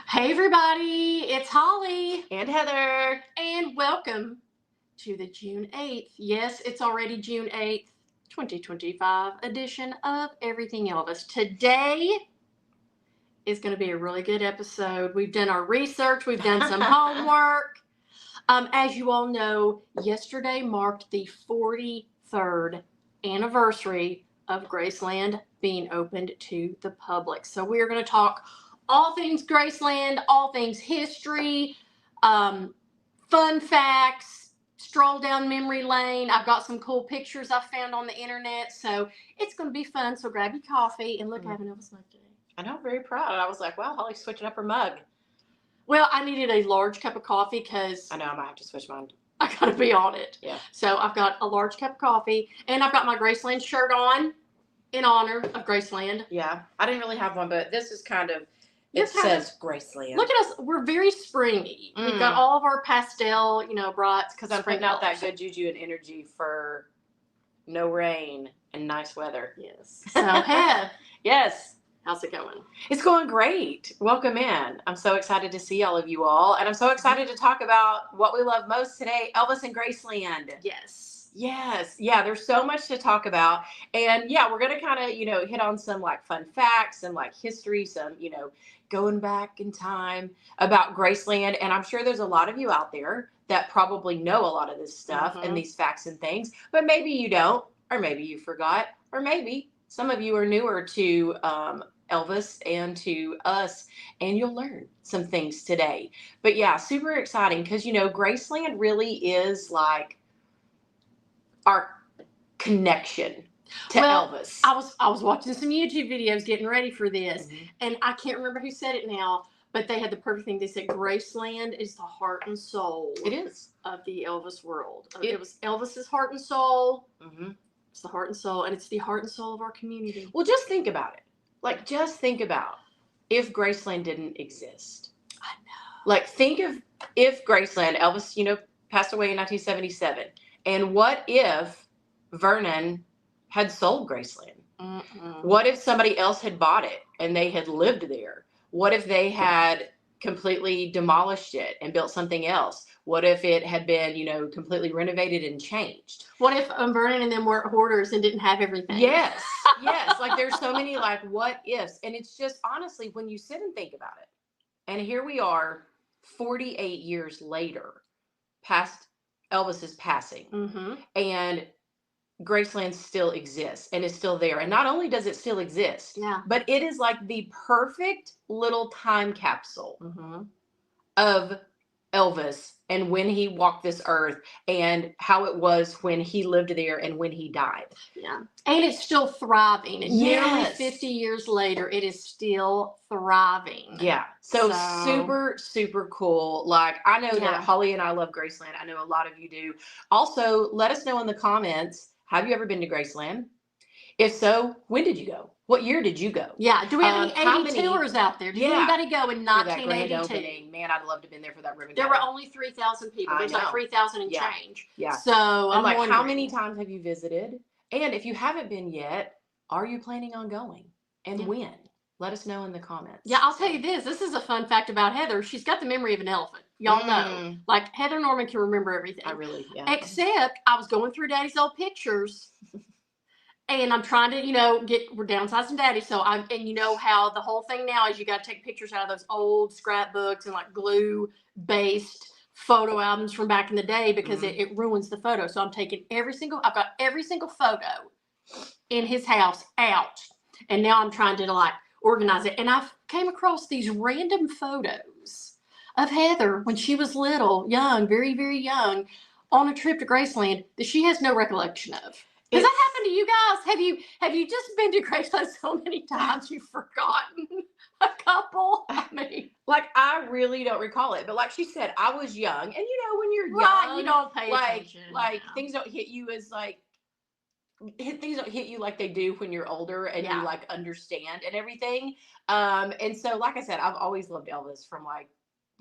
Hey everybody, it's Holly And Heather. and welcome to the June 8th. Yes, it's already June 8th, 2025 edition of Everything Elvis. Today is going to be a really good episode. We've done our research, we've done some homework. As you all know, yesterday marked the 43rd anniversary of Graceland being opened to the public. So we are going to talk all things Graceland, all things history, fun facts, stroll down memory lane. I've got some cool pictures I found on the internet. So it's going to be fun. So grab your coffee and look, I have an Elvis mug today. I know, I'm very proud. I was like, wow, Holly's switching up her mug. Well, I needed a large cup of coffee because I know I might have to switch mine. I gotta be on it. Yeah. So I've got a large cup of coffee, and I've got my Graceland shirt on in honor of Graceland. Yeah. I didn't really have one, but this is kind of, You're it kind says Graceland. Look at us. We're very springy. We've got all of our pastel, brights. Because I'm putting out that good juju and energy for no rain and nice weather. Yes. So, Heath, Yes. how's it going? It's going great. Welcome in. I'm so excited to see all of you all. And I'm so excited to talk about what we love most today, Elvis and Graceland. Yes. Yes. Yeah, there's so much to talk about. And yeah, we're going to kind of, hit on some like fun facts and like history, some, going back in time about Graceland. And I'm sure there's a lot of you out there that probably know a lot of this stuff and these facts and things, but maybe you don't, or maybe you forgot, or maybe some of you are newer to Elvis and to us, and you'll learn some things today. But yeah, super exciting because, Graceland really is like our connection to Elvis. I was watching some YouTube videos getting ready for this, and I can't remember who said it now, but they had the perfect thing. They said Graceland is the heart and soul. It is. Of the Elvis world. It was Elvis's heart and soul. Mm-hmm. It's the heart and soul, and it's the heart and soul of our community. Well, just think about it. Like, just think about if Graceland didn't exist. I know. Like, think of if Graceland, Elvis, passed away in 1977. And what if Vernon had sold Graceland? What if somebody else had bought it and they had lived there? What if they had completely demolished it and built something else? What if it had been, completely renovated and changed? What if Vernon and them were hoarders and didn't have everything? Yes, yes. Like there's so many like what ifs. And it's just honestly, when you sit and think about it, and here we are 48 years later, past Elvis's passing, and Graceland still exists and is still there. And not only does it still exist, but it is like the perfect little time capsule of Elvis and when he walked this earth and how it was when he lived there and when he died. Yeah. And it's still thriving. And nearly 50 years later, it is still thriving. Yeah. So super, super cool. Like, I know that Holly and I love Graceland. I know a lot of you do. Also, let us know in the comments, have you ever been to Graceland? If so, when did you go? What year did you go? Yeah. Do we have any 80 tours out there? Did anybody go in 1982? Man, I'd love to have been there for that ribbon There cutting. were only 3,000 people. There's like 3,000 and change. Yeah. So I'm like, wondering, how many times have you visited? And if you haven't been yet, are you planning on going? And when? Let us know in the comments. Yeah, I'll tell you this. This is a fun fact about Heather. She's got the memory of an elephant. Y'all know. Like, Heather Norman can remember everything. I really, Except I was going through Daddy's old pictures. And I'm trying to, we're downsizing Daddy. So and you know how the whole thing now is you got to take pictures out of those old scrapbooks and like glue-based photo albums from back in the day because it ruins the photo. So I'm taking I've got every single photo in his house out. And now I'm trying to like organize it. And I came across these random photos of Heather when she was little, young, very, very young, on a trip to Graceland that she has no recollection of. Has that happened to you guys? Have you just been to Graceland so many times you've forgotten a couple? I mean, like I really don't recall it, but like she said, I was young, and when you're young, you don't pay attention. Like things don't hit you as like things don't hit you like they do when you're older and you like understand and everything. And so, like I said, I've always loved Elvis from like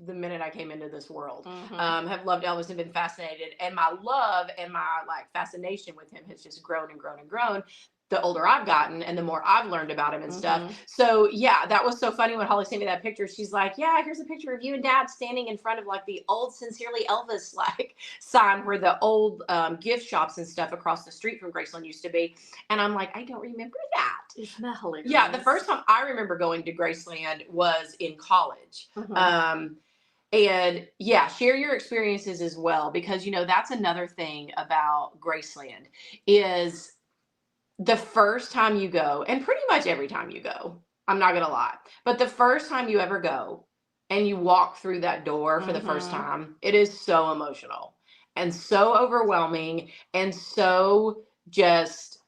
the minute I came into this world. Have loved Elvis and been fascinated, and my love and my like fascination with him has just grown and grown and grown. the older I've gotten and the more I've learned about him and stuff. Mhm. So yeah, that was so funny when Holly sent me that picture. She's like, yeah, here's a picture of you and Dad standing in front of like the old Sincerely Elvis like sign where the old gift shops and stuff across the street from Graceland used to be. And I'm like, I don't remember that. Isn't that hilarious? Yeah, the first time I remember going to Graceland was in college. Mhm. And yeah, share your experiences as well, because you know that's another thing about Graceland is the first time you go, and pretty much every time you go, I'm not gonna lie, but the first time you ever go and you walk through that door for the first Mhm. time, it is so emotional and so overwhelming and so just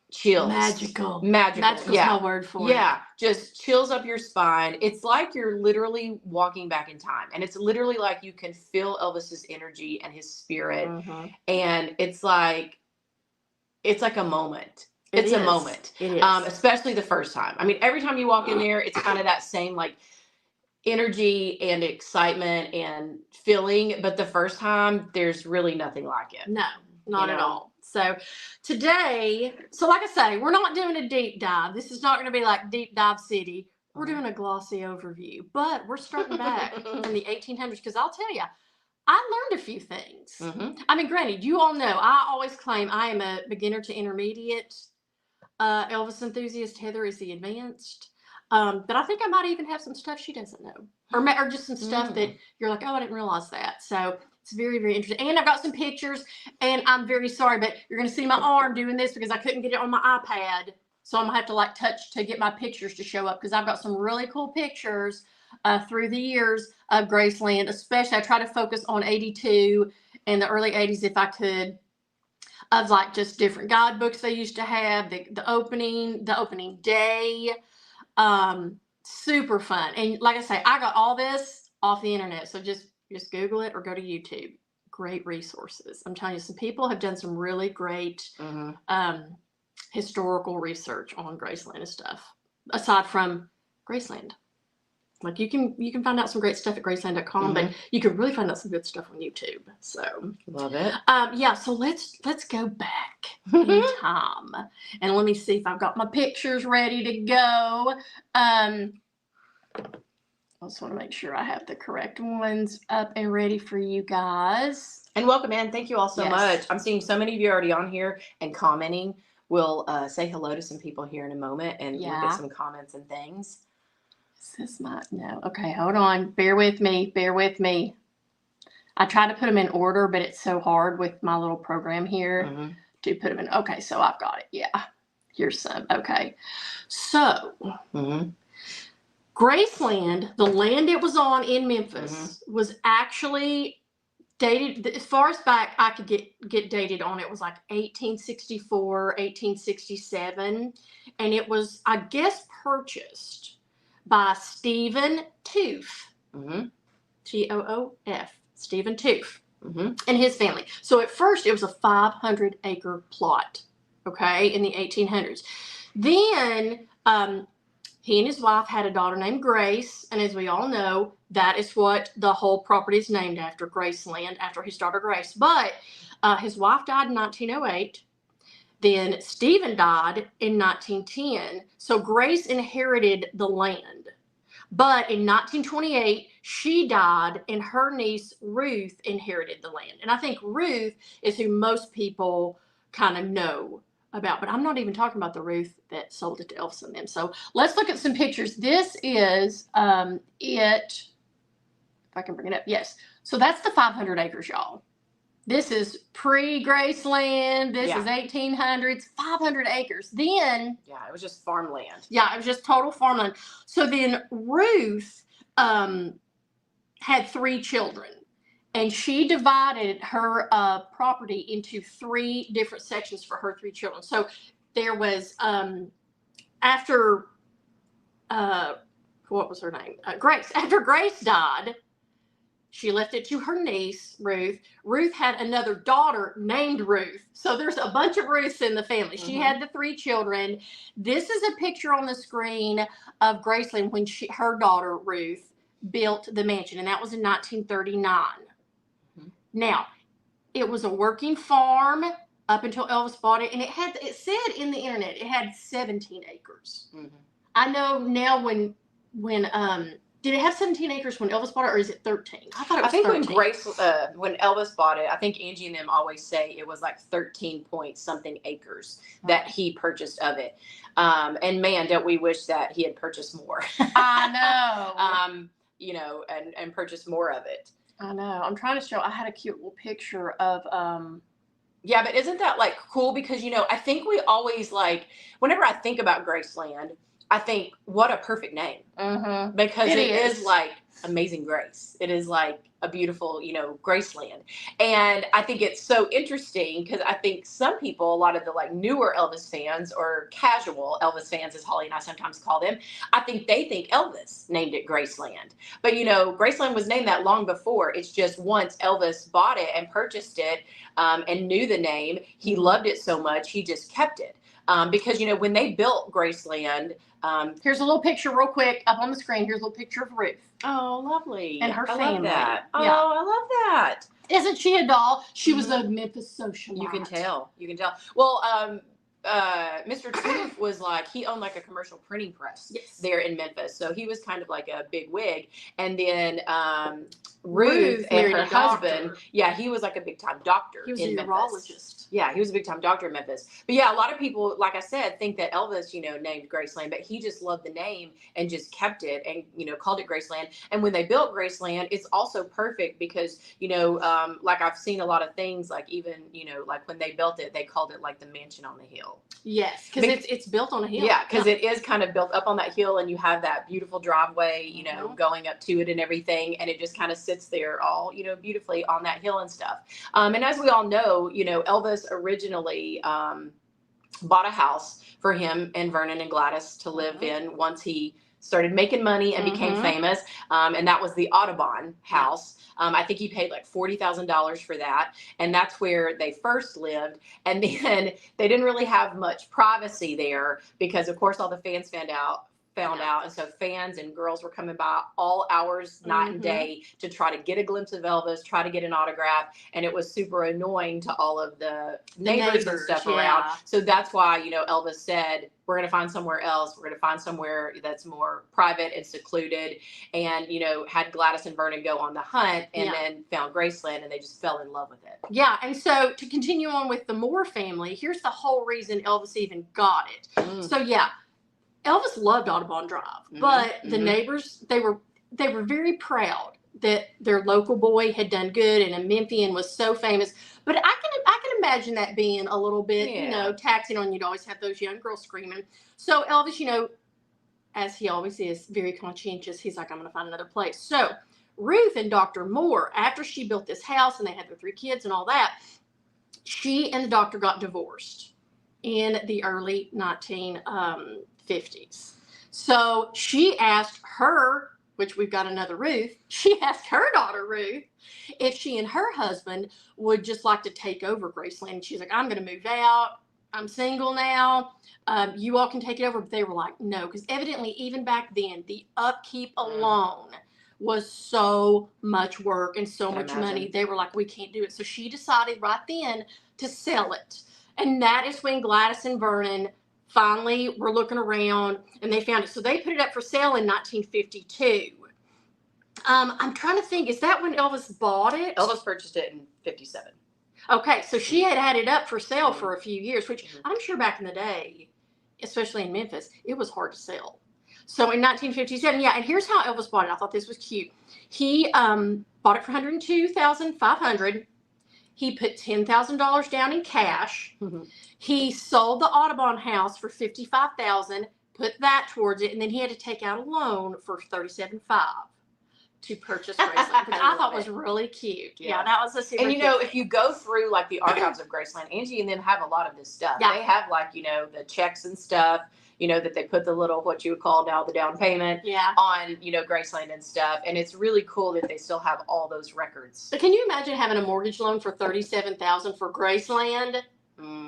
chills. Magical. Magical. Magical's Yeah. my word for it. Yeah. Just chills up your spine. It's like you're literally walking back in time. And it's literally like you can feel Elvis's energy and his spirit. Mhm. And it's like a moment. It It's a is. moment. It is. Especially the first time. I mean, every time you walk in there, it's kind of that same like energy and excitement and feeling. But the first time, there's really nothing like it. No, not at know? all. So today, so like I say, we're not doing a deep dive. This is not going to be like Deep Dive City. We're doing a glossy overview, but we're starting back in the 1800s because I'll tell you, I learned a few things. Mhm. I mean, granted, you all know I always claim I am a beginner to intermediate Elvis enthusiast. Heather is the advanced. But I think I might even have some stuff she doesn't know, or just some stuff that you're like, oh, I didn't realize that. So it's very, very interesting. And I've got some pictures, and I'm very sorry, but you're going to see my arm doing this because I couldn't get it on my iPad. So I'm going to have to like touch to get my pictures to show up because I've got some really cool pictures through the years of Graceland. Especially, I try to focus on 82 and the early 80s if I could, of like just different guidebooks they used to have, the opening day. Super fun. And like I say, I got all this off the internet. So just Google it or go to YouTube. Great resources. I'm telling you, some people have done some really great historical research on Graceland and stuff. Aside from Graceland. Like you can find out some great stuff at graceland.com, but you can really find out some good stuff on YouTube. So love it. Yeah, so let's go back in time. And let me see if I've got my pictures ready to go. I just want to make sure I have the correct ones up and ready for you guys. And welcome in. Thank you all so much. I'm seeing so many of you already on here and commenting. We'll say hello to some people here in a moment and look at some comments and things. This might no. Okay, hold on. Bear with me. Bear with me. I try to put them in order, but it's so hard with my little program here to put them in. Okay, so I've got it. Yeah. Here's some. Okay. So, Graceland, the land it was on in Memphis, was actually dated, as far as back I could get dated on it, was like 1864, 1867. And it was, I guess, purchased by Stephen Toof, Toof, Stephen Toof, and his family. So at first it was a 500-acre plot, okay, in the 1800s. Then he and his wife had a daughter named Grace, and as we all know, that is what the whole property is named after, Graceland, after his daughter Grace. But his wife died in 1908. Then Stephen died in 1910. So Grace inherited the land. But in 1928, she died and her niece Ruth inherited the land. And I think Ruth is who most people kind of know about. But I'm not even talking about the Ruth that sold it to Elvis and them. So let's look at some pictures. This is it. If I can bring it up. Yes. So that's the 500 acres, y'all. This is pre-Graceland. This is 1800s, 500 acres. Then, it was just farmland. Yeah, it was just total farmland. So then Ruth had 3 children, and she divided her property into 3 different sections for her 3 children. So there was after what was her name? Grace. After Grace died, she left it to her niece, Ruth. Ruth had another daughter named Ruth. So there's a bunch of Ruths in the family. She had the 3 children. This is a picture on the screen of Graceland when her daughter, Ruth, built the mansion. And that was in 1939. Now, it was a working farm. up until Elvis bought it, and it said in the internet it had 17 acres. Mm-hmm. I know now when did it have 17 acres when Elvis bought it, or is it 13? I thought it was 13. When Elvis bought it, I think Angie and them always say it was like 13 point something acres that he purchased of it. And man, don't we wish that he had purchased more. I know. You know, and purchased more of it. I know. I'm trying to show. I had a cute little picture of. Yeah, but isn't that like cool? Because, you know, I think we always like, whenever I think about Graceland, I think, what a perfect name. Mm-hmm. Because it is like Amazing Grace. It is like a beautiful, you know, Graceland. And I think it's so interesting because I think some people, a lot of the like newer Elvis fans or casual Elvis fans, as Holly and I sometimes call them, I think they think Elvis named it Graceland. But, you know, Graceland was named that long before. It's just once Elvis bought it and purchased it and knew the name, he loved it so much, he just kept it. Because, you know, when they built Graceland, here's a little picture real quick up on the screen. Here's a little picture of Ruth. Oh, lovely. And her family. I love that. Oh, yeah. I love that. Isn't she a doll? She was a Memphis socialite. You can tell. You can tell. Well, Mr. Tooth was like, he owned like a commercial printing press there in Memphis. So he was kind of like a big wig. And then Ruth and her husband, he was like a big time doctor. He was a Memphis. urologist. Yeah, he was a big time doctor in Memphis. But yeah, a lot of people, like I said, think that Elvis, you know, named Graceland, but he just loved the name and just kept it and, you know, called it Graceland. And when they built Graceland, it's also perfect because, you know, like I've seen a lot of things, like even, you know, like when they built it, they called it like the mansion on the hill. Yes, because it's built on a hill. Yeah, because it is kind of built up on that hill and you have that beautiful driveway, you know, going up to it and everything. And it just kind of sits there all, you know, beautifully on that hill and stuff. And as we all know, you know, Elvis originally bought a house for him and Vernon and Gladys to live in once he started making money and became famous. And that was the Audubon house. I think he paid like $40,000 for that. And that's where they first lived. And then they didn't really have much privacy there because, of course, all the fans found out. And so fans and girls were coming by all hours, night and day, to try to get a glimpse of Elvis, try to get an autograph. And it was super annoying to all of the neighbors and stuff around. So that's why, you know, Elvis said, we're going to find somewhere else. We're going to find somewhere that's more private and secluded. And, you know, had Gladys and Vernon go on the hunt and then found Graceland and they just fell in love with it. Yeah. And so to continue on with the Moore family, here's the whole reason Elvis even got it. So, yeah. Elvis loved Audubon Drive, but the neighbors, they were very proud that their local boy had done good and a Memphian was so famous. But I can imagine that being a little bit, you know, taxing on you to always have those young girls screaming. So Elvis, you know, as he always is, very conscientious. He's like, I'm going to find another place. So Ruth and Dr. Moore, after she built this house and they had their 3 kids and all that, she and the doctor got divorced in the early 1950s. So she asked her, which we've got another Ruth, she asked her daughter Ruth if she and her husband would just like to take over Graceland. And she's like, I'm going to move out. I'm single now. You all can take it over. But they were like, no, because evidently even back then, the upkeep alone was so much work and so much money. They were like, we can't do it. So she decided right then to sell it. And that is when Gladys and Vernon finally were looking around and they found it. So they put it up for sale in 1952. I'm trying to think, is that when Elvis bought it? Elvis purchased it in 57. Okay, so she had it up for sale for a few years, which I'm sure back in the day, especially in Memphis, it was hard to sell. So in 1957, and here's how Elvis bought it. I thought this was cute. He bought it for $102,500. He put $10,000 down in cash. He sold the Audubon house for $55,000, put that towards it, and then he had to take out a loan for $37,500 to purchase Graceland, which I thought was really cute. Yeah, that was a super And you know, if you go through like the archives of Graceland, Angie and them have a lot of this stuff. They have like, you know, the checks and stuff, you know, that they put the little, what you would call now the down payment on, you know, Graceland and stuff. And it's really cool that they still have all those records. But can you imagine having a mortgage loan for $37,000 for Graceland?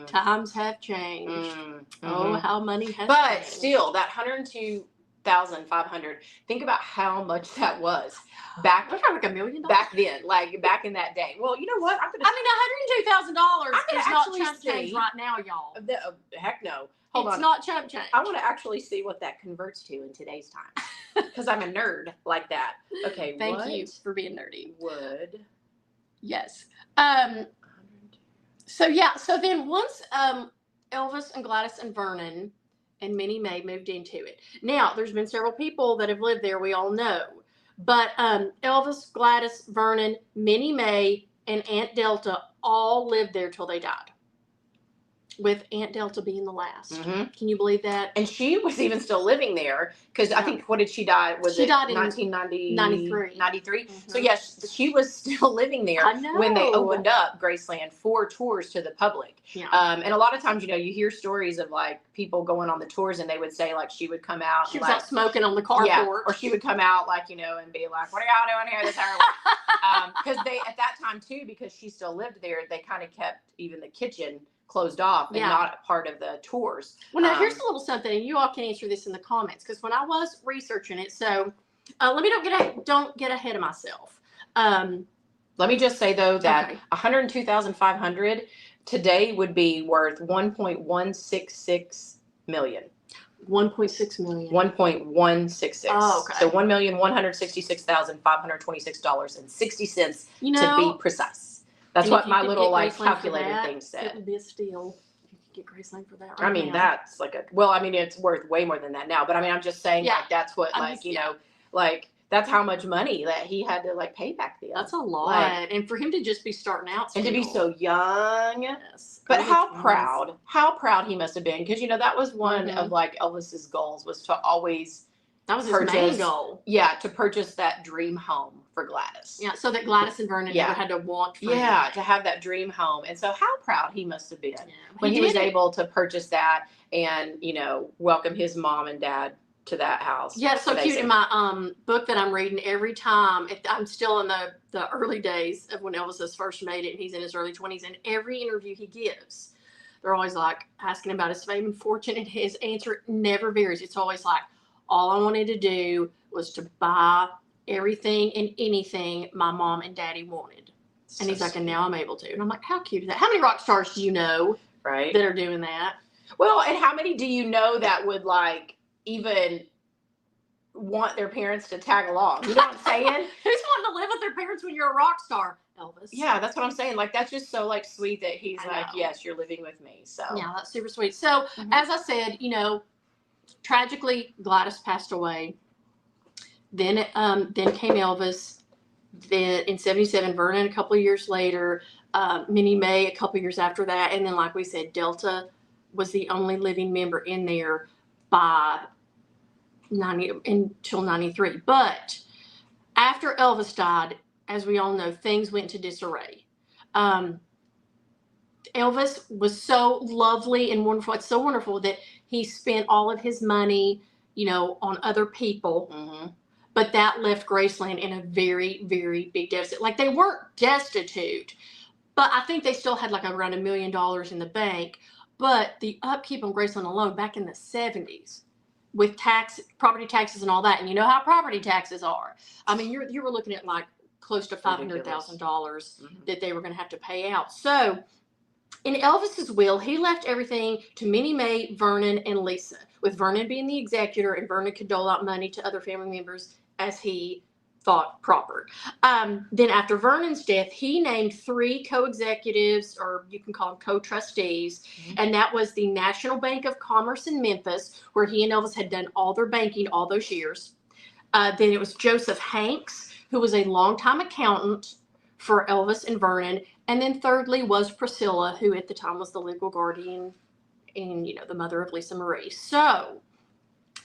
Times have changed. Oh, how money has changed. Still, that $102,000 $102,500. Think about how much that was back Look at like $1 million. back then, like back in that day. Well, you know what? I mean, $102,000 is not actually chump change see- right now, y'all. Heck no. Hold It's on. not chump change. I want to actually see what that converts to in today's time, because I'm a nerd like that. Okay, Thank you for being nerdy. Would Yes. So yeah. So then once Elvis and Gladys and Vernon and Minnie Mae moved into it. Now there's been several people that have lived there. We all know, but Elvis, Gladys, Vernon, Minnie Mae, and Aunt Delta all lived there till they died, with Aunt Delta being the last. Mhm. Can you believe that? And she was even still living there, because I think, what did she die? She died in 1993. 93. Mhm. So yes, she was still living there I know. when they opened up Graceland for tours to the public. Yeah. And a lot of times, you hear stories of like people going on the tours, and they would say like she would come out. She and, was like, out smoking on the carport. or she would come out like, and be like, "What are y'all doing here this hour?" Because they, at that time too, because she still lived there, they kind of kept even the kitchen closed off and Yeah. not a part of the tours. Well, now here's a little something, and you all can answer this in the comments, because when I was researching it, so let me don't get ahead of myself. Let me just say though that Okay. $102,500 today would be worth $1.166 million. 1.6 million. 1.166. Oh, okay. So $1,166,526.60 You know, to be precise. That's and what if you my could little get like Graceland for calculator that, thing it said. would be a steal. If you could get Graceland for that. I Right mean, now. that's like it's worth way more than that now. But I mean, I'm just saying, Yeah. like, that's what, I'm like, just- yeah. like, that's how much money that he had to like pay back then. That's a lot, Like, and for him to just be starting out, and to be still. so young. Yes. But Early how 20s. proud he must have been, because that was one Mhm. of like Elvis's goals, was to always That was his main purchase- goal. to purchase that dream home for Gladys. Yeah, so that Gladys and Vernon never had to want for Yeah, anything. to have that dream home. And so how proud he must have been Yeah. when he was did it. able to purchase that and, welcome his mom and dad to that house. Yeah, it's so cute. Amazing. In my book that I'm reading, every time I'm still in the early days of when Elvis has first made it, and he's in his early 20s, and every interview he gives, they're always like asking about his fame and fortune, and his answer never varies. It's always like, all I wanted to do was to buy everything and anything my mom and daddy wanted. And he's like, and now I'm able to. And I'm like, how cute is that? How many rock stars do you know Right. that are doing that? Well, and how many do you know that would like even want their parents to tag along? You know what I'm saying? Who's wanting to live with their parents when you're a rock star? Elvis. Yeah, that's what I'm saying. Like, that's just so like sweet that he's I like, know. yes, you're living with me. So Yeah, that's super sweet. So Mhm. as I said, tragically Gladys passed away. Then came Elvis. Then in '77, Vernon a couple of years later, Minnie Mae a couple of years after that, and then like we said, Delta was the only living member in there by until '93. But after Elvis died, as we all know, things went into disarray. Elvis was so lovely and wonderful. It's so wonderful that he spent all of his money, on other people. Mhm. But that left Graceland in a very, very big deficit. Like, they weren't destitute, but I think they still had like around $1 million in the bank. But the upkeep on Graceland alone back in the 70s, with property taxes and all that, and you know how property taxes are. I mean, you were looking at like close to $500,000 Mhm. that they were going to have to pay out. So in Elvis's will, he left everything to Minnie Mae, Vernon, and Lisa, with Vernon being the executor, and Vernon could dole out money to other family members as he thought proper. Then after Vernon's death, he named 3 co-executives, or you can call them co-trustees, Mhm. and that was the National Bank of Commerce in Memphis, where he and Elvis had done all their banking all those years. Then it was Joseph Hanks, who was a longtime accountant for Elvis and Vernon. And then thirdly was Priscilla, who at the time was the legal guardian and, the mother of Lisa Marie. So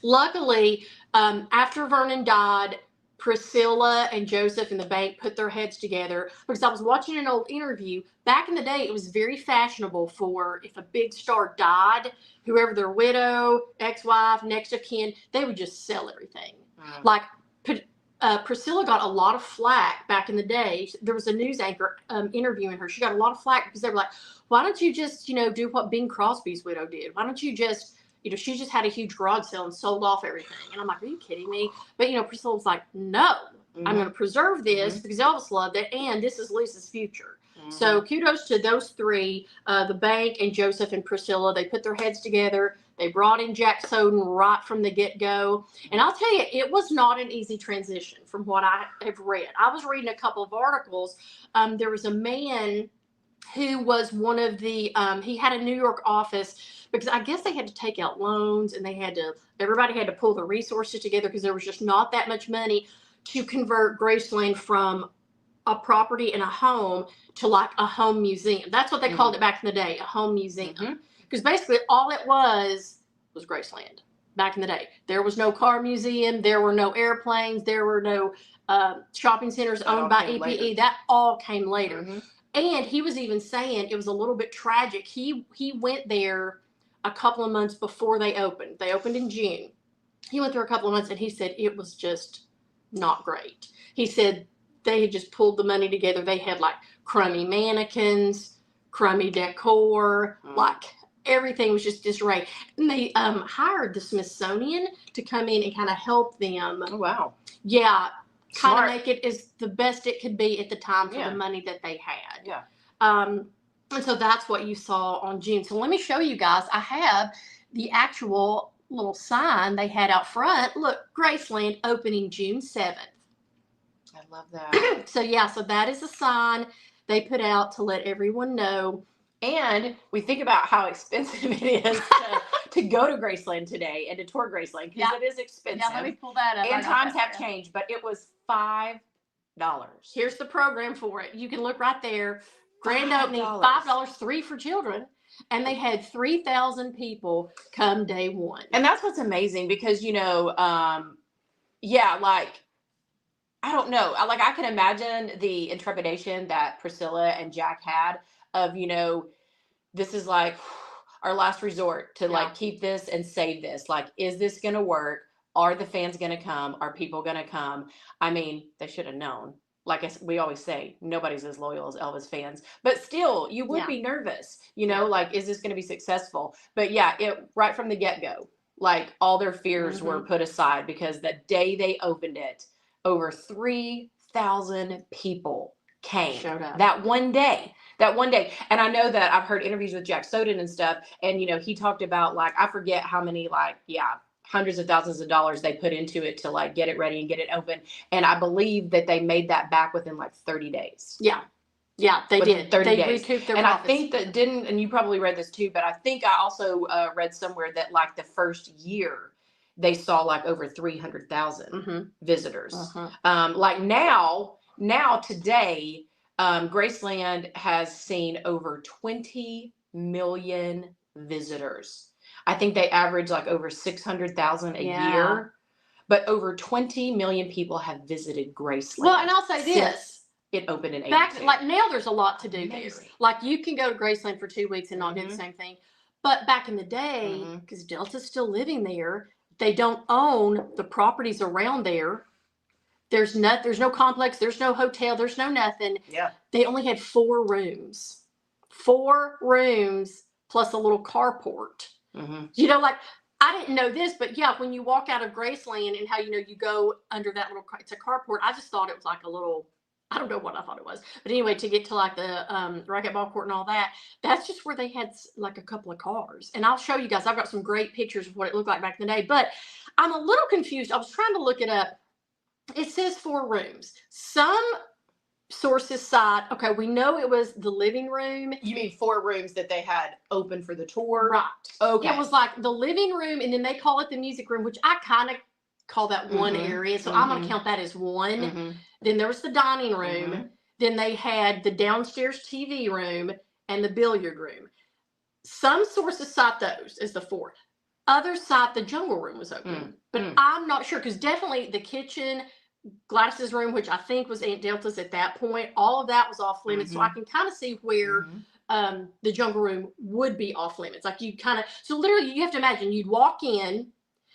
luckily, after Vernon died, Priscilla and Joseph and the bank put their heads together, because I was watching an old interview. Back in the day, it was very fashionable for, if a big star died, whoever their widow, ex-wife, next of kin, they would just sell everything. Mhm. Like, Priscilla got a lot of flack back in the day. There was a news anchor interviewing her. She got a lot of flack because they were like, why don't you just, do what Bing Crosby's widow did? Why don't you just, she just had a huge garage sale and sold off everything. And I'm like, are you kidding me? But, Priscilla was like, no, I'm going to preserve this because Elvis loved it. And this is Lisa's future. So kudos to those three, the bank and Joseph and Priscilla. They put their heads together. They brought in Jack Soden right from the get-go. And I'll tell you, it was not an easy transition from what I have read. I was reading a couple of articles. There was a man who was one of the, he had a New York office because I guess they had to take out loans and everybody had to pull the resources together because there was just not that much money to convert Graceland from a property and a home to like a home museum. That's what they called it back in the day, a home museum. Because basically all it was Graceland back in the day. There was no car museum. There were no airplanes. There were no shopping centers owned by EPE. Later. That all came later. And he was even saying it was a little bit tragic. He went there a couple of months before they opened. They opened in June. He went there a couple of months and he said it was just not great. He said they had just pulled the money together. They had like crummy mannequins, crummy decor, like everything was just disarray. And they hired the Smithsonian to come in and kind of help them. Oh, wow. Yeah. Kind of make it as the best it could be at the time for the money that they had. Yeah. And so that's what you saw on June. So let me show you guys. I have the actual little sign they had out front. Look, Graceland opening June 7th. I love that. So that is a sign they put out to let everyone know. And we think about how expensive it is to go to Graceland today and to tour Graceland because it is expensive. Yeah, let me pull that up. And times have changed, but it was $5. Here's the program for it. You can look right there. Grand opening, $5, 3 for children. And they had 3,000 people come day one. And that's what's amazing because, I don't know. I can imagine the intrepidation that Priscilla and Jack had of, this is like our last resort to keep this and save this. Like, is this going to work? Are the fans going to come? Are people going to come? I mean, they should have known. Like we always say, nobody's as loyal as Elvis fans. But still, you would be nervous, is this going to be successful? But right from the get-go, all their fears were put aside because the day they opened it, over 3,000 people came that one day. And I know that I've heard interviews with Jack Soden and stuff. And, he talked about I forget how many, hundreds of thousands of dollars they put into it to get it ready and get it open. And I believe that they made that back within 30 days. Yeah. Yeah, they did. 30 days. Recouped their and profits. I think that and you probably read this too, but I think I also read somewhere that the first year they saw over 300,000 visitors. Now today, Graceland has seen over 20 million visitors. I think they average over 600,000 a year, but over 20 million people have visited Graceland. Well, and I'll say this. It opened in 82. Now there's a lot to do there. You can go to Graceland for 2 weeks and not do the same thing. But back in the day, because Delta's still living there, they don't own the properties around there. There's no complex, there's no hotel, there's no nothing. Yeah. They only had 4 rooms. 4 rooms plus a little carport. I didn't know this, but when you walk out of Graceland and how you go under that little, it's a carport. I just thought it was a little, I don't know what I thought it was, but anyway, to get to the racquetball court and all that, that's just where they had a couple of cars. And I'll show you guys. I've got some great pictures of what it looked like back in the day, but I'm a little confused. I was trying to look it up. It says 4 rooms. Some sources cite, okay, we know it was the living room. You mean 4 rooms that they had open for the tour? Right. Okay. It was the living room, and then they call it the music room, which I kind of call that one area. So I'm going to count that as one. Then there was the dining room. Then they had the downstairs TV room and the billiard room. Some sources cite those as the 4. Others cite the jungle room was open. But I'm not sure, because definitely the kitchen, Gladys's room, which I think was Aunt Delta's at that point, all of that was off limits. So I can kind of see where the jungle room would be off limits. So literally you have to imagine, you'd walk in,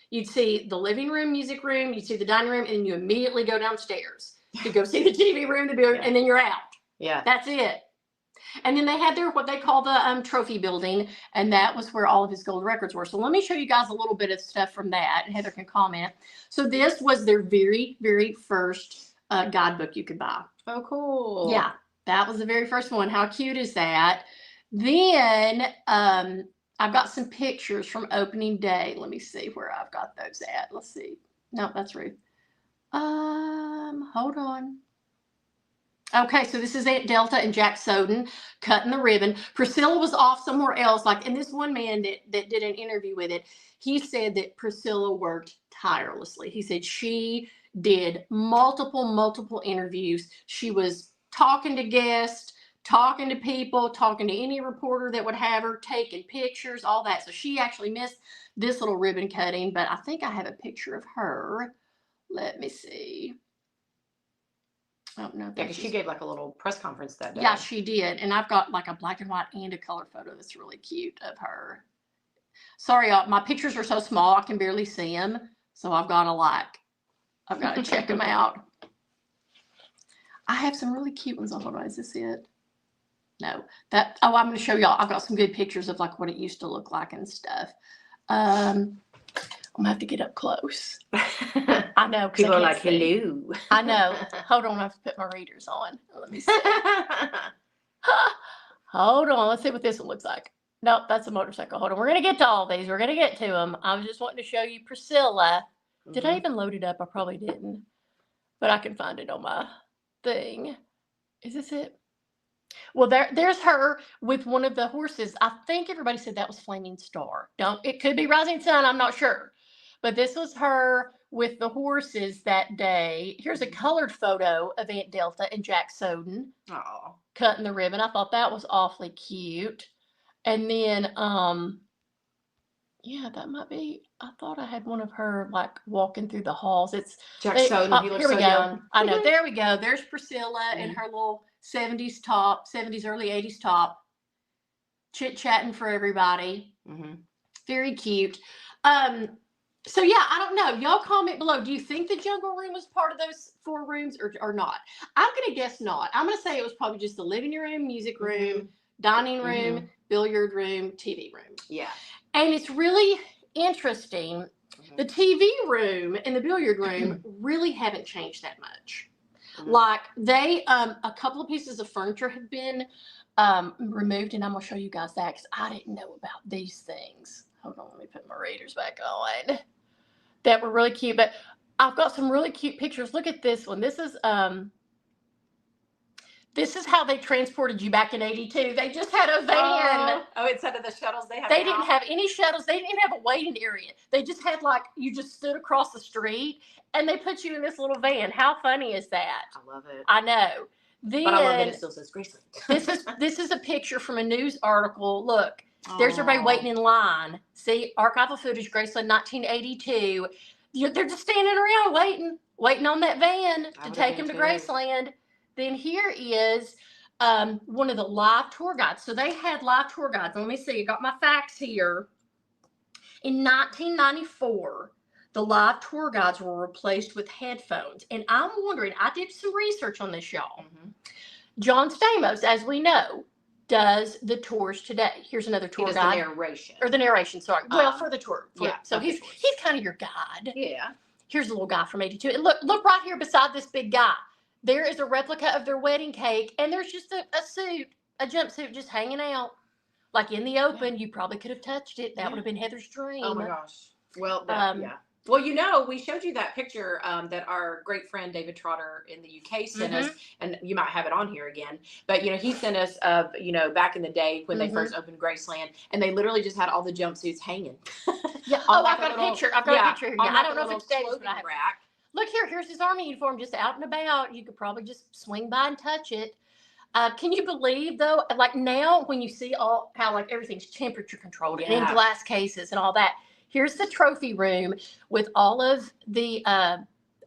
you'd see the living room, music room, you'd see the dining room, and then you immediately go downstairs to go see the TV room, the billiard, and then you're out. Yeah. That's it. And then they had their what they call the trophy building, and that was where all of his gold records were. So let me show you guys a little bit of stuff from that, and Heather can comment. So this was their very, very first guidebook you could buy. Oh, cool. Yeah, that was the very first one. How cute is that? Then I've got some pictures from opening day. Let me see where I've got those at. Let's see. No, that's Ruth. Hold on. Okay, so this is Aunt Delta and Jack Soden cutting the ribbon. Priscilla was off somewhere else. And this one man that did an interview with it, he said that Priscilla worked tirelessly. He said she did multiple interviews. She was talking to guests, talking to people, talking to any reporter that would have her, taking pictures, all that. So she actually missed this little ribbon cutting, but I think I have a picture of her. Let me see. Oh, no, yeah, because she gave like a little press conference that day. Yeah, she did. And I've got like a black and white and a color photo that's really cute of her. Sorry, my pictures are so small I can barely see them. So I've got to check them out. I have some really cute ones. Hold on, is this it? No. I'm going to show y'all. I've got some good pictures of like what it used to look like and stuff. I'm going to have to get up close. I know. People are like, hello. I know. Hold on. I have to put my readers on. Let me see. Hold on. Let's see what this one looks like. Nope, that's a motorcycle. Hold on. We're going to get to all these. We're going to get to them. I was just wanting to show you Priscilla. Did I even load it up? I probably didn't. But I can find it on my thing. Is this it? Well, there's her with one of the horses. I think everybody said that was Flaming Star. It could be Rising Sun. I'm not sure. But this was her with the horses that day. Here's a colored photo of Aunt Delta and Jack Soden cutting the ribbon. I thought that was awfully cute. And then, yeah, that might be. I thought I had one of her like walking through the halls. It's Jack Soden. He looks so young. I know. There we go. There's Priscilla in her little 70s top, 70s, early 80s top, chit-chatting for everybody. Very cute. So yeah, I don't know. Y'all comment below. Do you think the jungle room was part of those 4 rooms or not? I'm going to guess not. I'm going to say it was probably just the living room, music room, dining room, billiard room, TV room. Yeah. And it's really interesting. The TV room and the billiard room really haven't changed that much. Like they, a couple of pieces of furniture have been removed, and I'm going to show you guys that because I didn't know about these things. Hold on, let me put my readers back on. That were really cute, but I've got some really cute pictures. Look at this one. This is how they transported you back in '82. They just had a van. Oh, instead of the shuttles they had. They didn't have any shuttles. They didn't have a waiting area. They just had you just stood across the street and they put you in this little van. How funny is that? I love it. I know. Then, but I love that it still says Graceland. this is a picture from a news article. Look. There's everybody waiting in line. See, archival footage, Graceland 1982. They're just standing around waiting on that van to take them to Graceland. Then here is one of the live tour guides. So they had live tour guides. Let me see. I got my facts here. In 1994, the live tour guides were replaced with headphones. And I'm wondering, I did some research on this, y'all. John Stamos, as we know, does the tours today. Here's another tour guide. The narration, sorry. Well, for the tour. So he's kind of your guide. Yeah. Here's a little guy from 82. And look right here beside this big guy. There is a replica of their wedding cake, and there's just a jumpsuit just hanging out. Like in the open, you probably could have touched it. That would have been Heather's dream. Oh my gosh. Well, yeah. Well, we showed you that picture that our great friend David Trotter in the UK sent us, and you might have it on here again. But he sent us of back in the day when they first opened Graceland, and they literally just had all the jumpsuits hanging. Yeah. Oh, I've got a picture. I've got a picture here. Yeah, I don't know if it's David's, but I have. Rack. Look here. Here's his army uniform, just out and about. You could probably just swing by and touch it. Can you believe though? Like now, when you see how everything's temperature controlled and in glass cases and all that. Here's the trophy room with all of the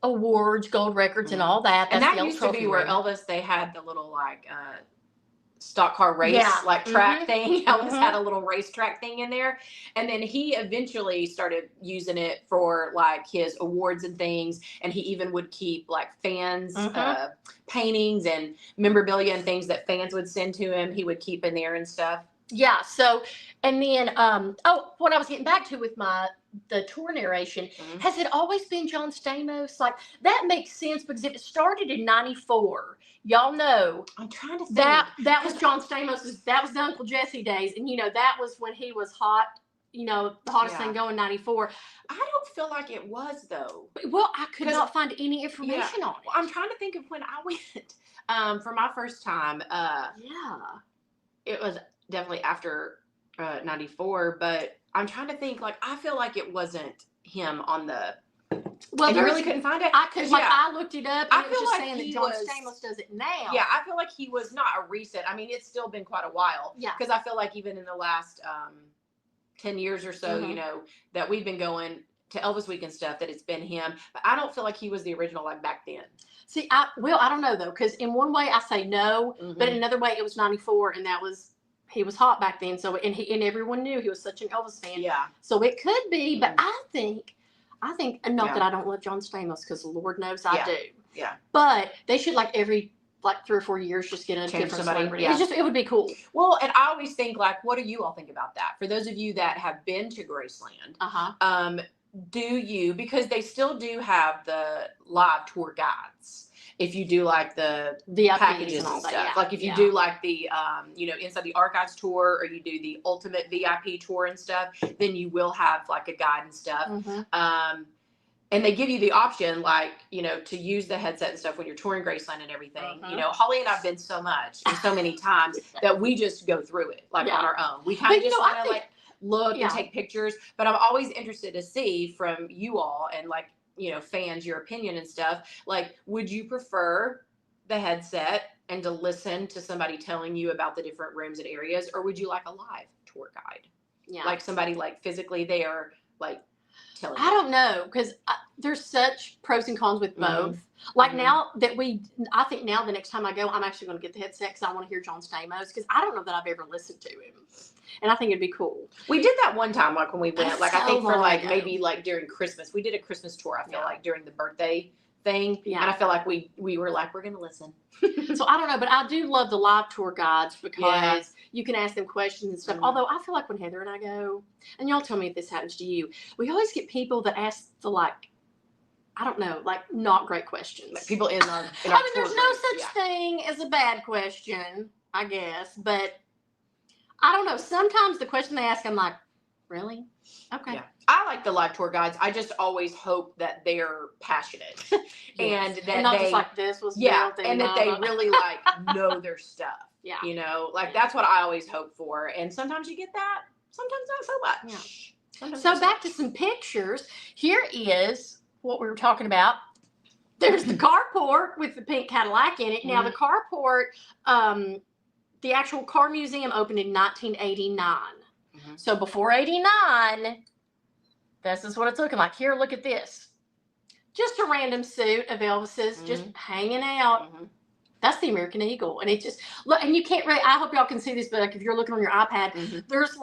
awards, gold records, and all that. And that used to be where Elvis, they had the little stock car race Yeah. like track thing. Elvis Mhm. had a little racetrack thing in there, and then he eventually started using it for like his awards and things. And he even would keep like fans paintings and memorabilia and things that fans would send to him. He would keep in there and stuff. Yeah. So, and then, what I was getting back to with the tour narration, has it always been John Stamos? Like, that makes sense because if it started in '94, y'all know I'm trying to think. that was John Stamos', that was the Uncle Jesse days. And, that was when he was hot, the hottest thing going, '94. I don't feel like it was, though. Well, I could not find any information on it. Well, I'm trying to think of when I went for my first time. It was definitely after '94, but I'm trying to think. Like, I feel like it wasn't him on the. Well, you really couldn't find it. I looked it up. And I it was feel just like saying that John Stamos does it now. Yeah, I feel like he was not a recent. I mean, it's still been quite a while. Yeah, because I feel like even in the last 10 years or so, that we've been going to Elvis Week and stuff, that it's been him. But I don't feel like he was the original like back then. See, I don't know though, because in one way I say no, but in another way it was '94, and he was hot back then. So and everyone knew he was such an Elvis fan. Yeah. So it could be, but I think not that I don't love John Stamos, because Lord knows I do. Yeah. But they should every 3 or 4 years just get a different celebrity. Yeah. It would be cool. Well, and I always think what do you all think about that? For those of you that have been to Graceland, do you, because they still do have the live tour guides. If you do like the VIPs packages and all and stuff, that, like if you do like the inside the archives tour, or you do the ultimate VIP tour and stuff, then you will have like a guide and stuff. And they give you the option, to use the headset and stuff when you're touring Graceland and everything. Holly and I've been so much and so many times that we just go through it on our own. We kind of just want to look and take pictures. But I'm always interested to see from you all and fans, your opinion and stuff. Like, would you prefer the headset and to listen to somebody telling you about the different rooms and areas, or would you like a live tour guide? Yeah. Like somebody physically there, telling you. I don't know, because there's such pros and cons with both. Now that I think now the next time I go, I'm actually going to get the headset because I want to hear John Stamos, because I don't know that I've ever listened to him. And I think it'd be cool. We did that one time, when we went, I think for maybe during Christmas. We did a Christmas tour, I feel like, during the birthday thing. Yeah. And I feel like we were we're going to listen. So I don't know, but I do love the live tour guides because you can ask them questions and stuff. Although I feel like when Heather and I go, and y'all tell me if this happens to you, we always get people that ask I don't know, not great questions. People in our there's no such thing as a bad question, I guess, but I don't know. Sometimes the question they ask, I'm like, really? Okay. Yeah. I like the live tour guides. I just always hope that they're passionate and that not they just this was and that they really know their stuff. Yeah. That's what I always hope for. And sometimes you get that, sometimes not so much. Yeah. So back to some pictures. Here is what we were talking about. There's the carport with the pink Cadillac in it. Now the carport, the actual car museum opened in 1989. So before '89, this is what it's looking like. Here, look at this. Just a random suit of Elvis's, just hanging out. That's the American Eagle. And it just, look, and you can't really, I hope y'all can see this, but if you're looking on your iPad, there's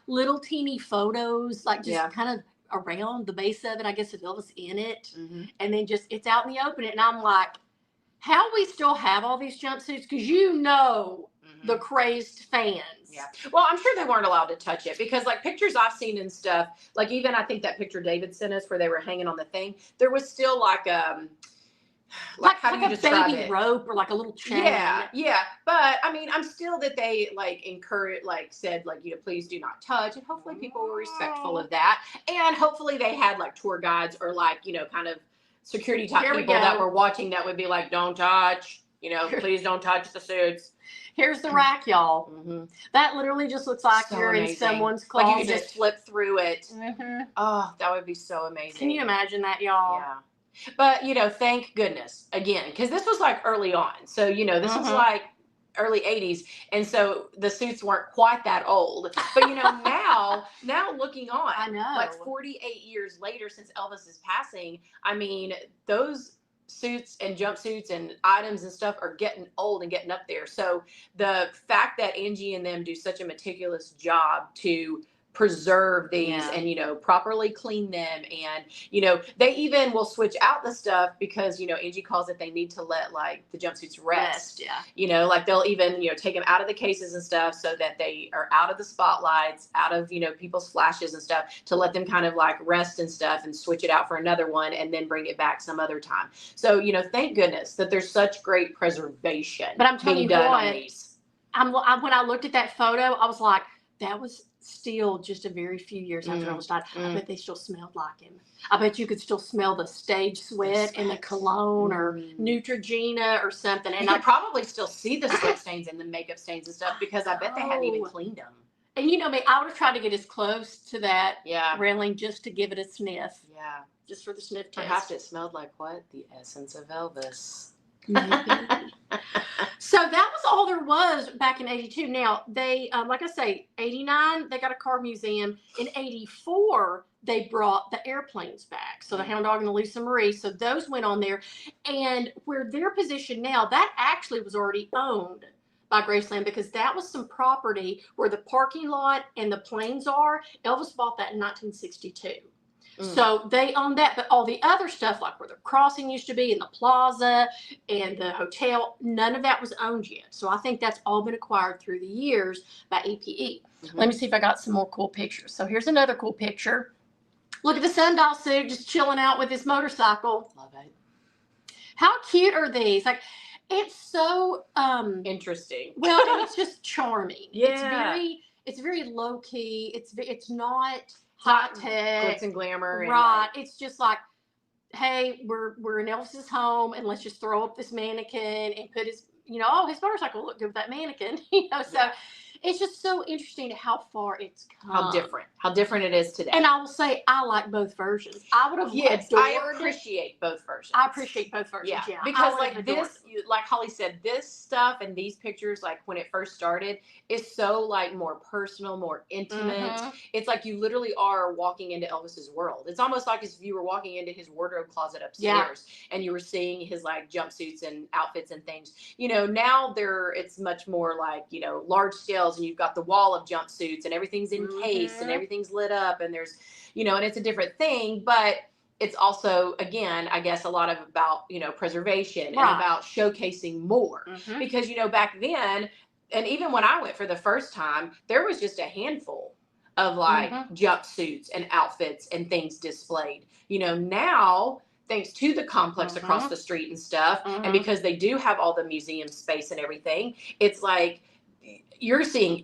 little teeny photos, just kind of around the base of it, I guess, with Elvis in it. And then it's out in the open. And I'm like, how we still have all these jumpsuits? Because the crazed fans. Yeah. Well, I'm sure they weren't allowed to touch it because pictures I've seen and stuff, even I think that picture David sent us where they were hanging on the thing, there was still how do you describe baby it? Rope or a little chain. Yeah. But I mean, I'm still that they encourage, said please do not touch, and hopefully people were respectful of that, and hopefully they had tour guides or kind of security type people that were watching that would be don't touch, please don't touch the suits. Here's the rack, y'all. That literally just looks like you're in someone's closet. You can just flip through it. Oh, that would be so amazing. Can you imagine that, y'all? Yeah. But, thank goodness, again, because this was early on. So, this was early 80s. And so the suits weren't quite that old. But, now looking on, I know. 48 years later since Elvis's passing, I mean, those suits and jumpsuits and items and stuff are getting old and getting up there. So the fact that Angie and them do such a meticulous job to preserve these and properly clean them, and they even will switch out the stuff because Angie calls it they need to let like the jumpsuits rest. Like they'll even take them out of the cases and stuff so that they are out of the spotlights, out of people's flashes and stuff, to let them kind of like rest and stuff and switch it out for another one and then bring it back some other time. So thank goodness that there's such great preservation. But I'm telling you what, on these. When I looked at that photo, I was like, that was still just a very few years after Elvis died. I bet they still smelled like him. I bet you could still smell the stage sweat and the cologne or Neutrogena or something. And I probably still see the sweat stains and the makeup stains and stuff because I bet they hadn't even cleaned them. And me, I would have tried to get as close to that railing just to give it a sniff. Yeah. Just for the sniff test. Perhaps it smelled like what? The essence of Elvis. Maybe. So that was all there was back in 82. Now, they, like I say, 89, they got a car museum. In 84, they brought the airplanes back. So the Hound Dog and the Lisa Marie. So those went on there. And where they're positioned now, that actually was already owned by Graceland because that was some property where the parking lot and the planes are. Elvis bought that in 1962. So they own that, but all the other stuff, like where the crossing used to be and the plaza and the hotel, none of that was owned yet. So I think that's all been acquired through the years by EPE. Let me see if I got some more cool pictures. So here's another cool picture. Look at the sundial suit just chilling out with his motorcycle. Love it. How cute are these? Like, it's so interesting. Well, and it's just charming. Yeah. It's very low key. It's not hot tech, glitz and glamour, right? And it's just like, hey, we're in Elvis's home, and let's just throw up this mannequin and put his, his motorcycle looked good with that mannequin, So it's just so interesting how far it's come. How different it is today. And I will say, I like both versions. I would have I appreciate both versions. I appreciate both versions. Yeah, because like this, like Holly said, this stuff and these pictures, like when it first started, is so like more personal, more intimate. It's like you literally are walking into Elvis's world. It's almost like as if you were walking into his wardrobe closet upstairs and you were seeing his like jumpsuits and outfits and things. Now it's much more like large scale. And you've got the wall of jumpsuits and everything's encased and everything's lit up and there's and it's a different thing, but it's also, again, I guess a lot of about preservation and about showcasing more because back then, and even when I went for the first time, there was just a handful of like jumpsuits and outfits and things displayed. Now, thanks to the complex across the street and stuff, and because they do have all the museum space and everything, it's like you're seeing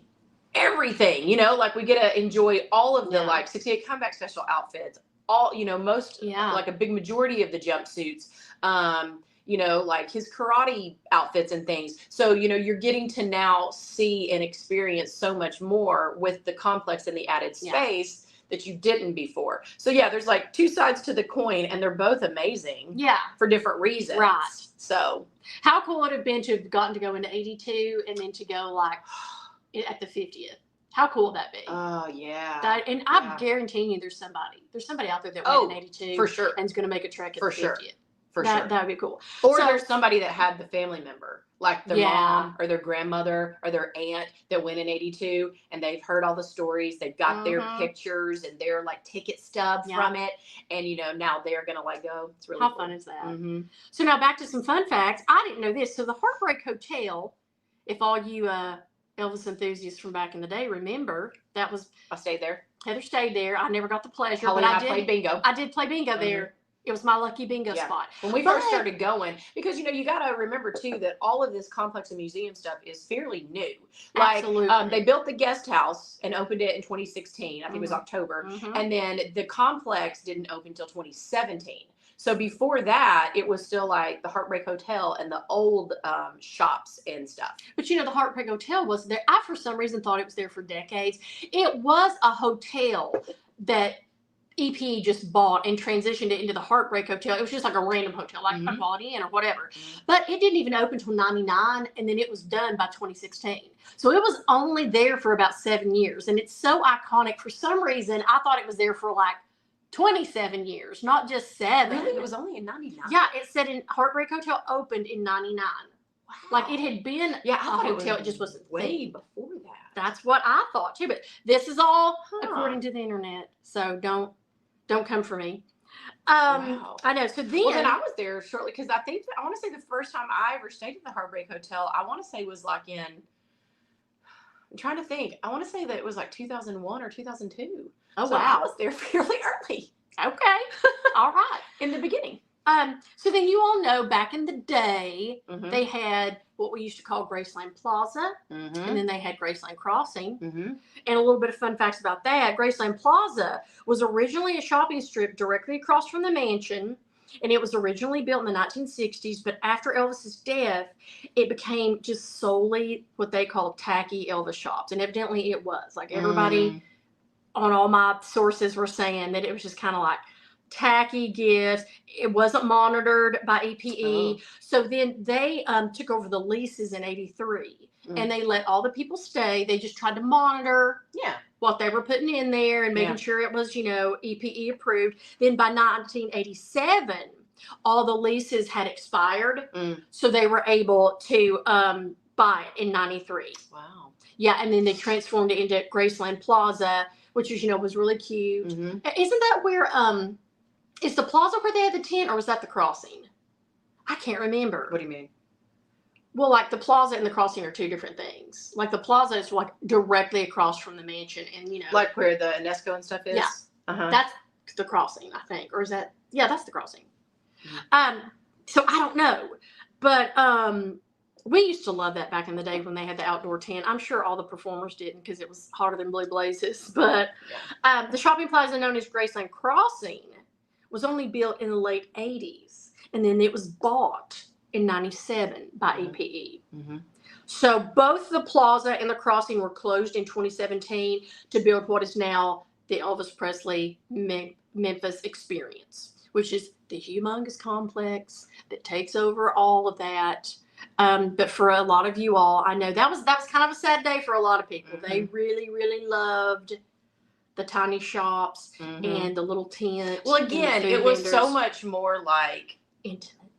everything, like we get to enjoy all of the like 68 comeback special outfits, all, most, like a big majority of the jumpsuits, like his karate outfits and things. So, you're getting to now see and experience so much more with the complex and the added space that you didn't before. So there's like two sides to the coin and they're both amazing. Yeah. For different reasons. Right. So how cool would it have been to have gotten to go into 82 and then to go like at the 50th? How cool would that be? Oh yeah. And I'm guaranteeing you there's somebody out there that went in 82 for sure and is going to make a trek at the 50th. For sure. That would be cool. Or there's somebody that had the family member, like their mom or their grandmother or their aunt that went in 82 and they've heard all the stories. They've got their pictures and their like ticket stubs from it. And, now they're going to like go. It's really How fun is that? So now back to some fun facts. I didn't know this. So the Heartbreak Hotel, if all you Elvis enthusiasts from back in the day remember, that was. I stayed there. Heather stayed there. I never got the pleasure. Holly but and I played bingo. I did play bingo there. It was my lucky bingo spot. When we first started going, because, you got to remember, too, that all of this complex and museum stuff is fairly new. Like, absolutely. They built the guest house and opened it in 2016. I think it was October. And then the complex didn't open until 2017. So before that, it was still like the Heartbreak Hotel and the old shops and stuff. But the Heartbreak Hotel was there. I, for some reason, thought it was there for decades. It was a hotel that EP just bought and transitioned it into the Heartbreak Hotel. It was just like a random hotel, like a Quality Inn or whatever. But it didn't even open until 99, and then it was done by 2016. So it was only there for about 7 years, and it's so iconic. For some reason, I thought it was there for like 27 years, not just 7. Really? It was only in 99? Yeah, it said in Heartbreak Hotel opened in 99. Wow. Like it had been I a thought hotel, it just wasn't way before that. That's what I thought too, but this is all Huh. according to the internet, so don't come for me. Wow. I know. So Well, then I was there shortly because I think I want to say the first time I ever stayed at the Heartbreak Hotel, I want to say was like in. I'm trying to think. I want to say that it was like 2001 or 2002. Oh, so wow. I was there fairly early. Okay. All right. In the beginning. So then you all know back in the day, Mm-hmm. they had what we used to call Graceland Plaza, Mm-hmm. and then they had Graceland Crossing. Mm-hmm. And a little bit of fun facts about that. Graceland Plaza was originally a shopping strip directly across from the mansion, and it was originally built in the 1960s, but after Elvis's death, it became just solely what they call tacky Elvis shops, and evidently it was. Like everybody on all my sources were saying that it was just kind of like tacky gifts. It wasn't monitored by EPE. So then they took over the leases in 83 and they let all the people stay. They just tried to monitor what they were putting in there and making sure it was, EPE approved. Then by 1987, all the leases had expired. So they were able to buy it in 93. Wow. Yeah, and then they transformed it into Graceland Plaza, which is, was really cute. Isn't that where is the plaza where they had the tent, or was that the crossing? I can't remember. What do you mean? Well, like the plaza and the crossing are two different things. Like the plaza is like directly across from the mansion, and like where the UNESCO and stuff is. Yeah, that's the crossing, I think, or is that? Yeah, that's the crossing. So I don't know, but we used to love that back in the day when they had the outdoor tent. I'm sure all the performers didn't because it was hotter than blue blazes. But the shopping plaza known as Graceland Crossing was only built in the late 80s. And then it was bought in 97 by EPE. So both the plaza and the crossing were closed in 2017 to build what is now the Elvis Presley Memphis Experience, which is the humongous complex that takes over all of that. But for a lot of you all, I know that was kind of a sad day for a lot of people. They really, really loved the tiny shops and the little tent. Well, again, it was so much more like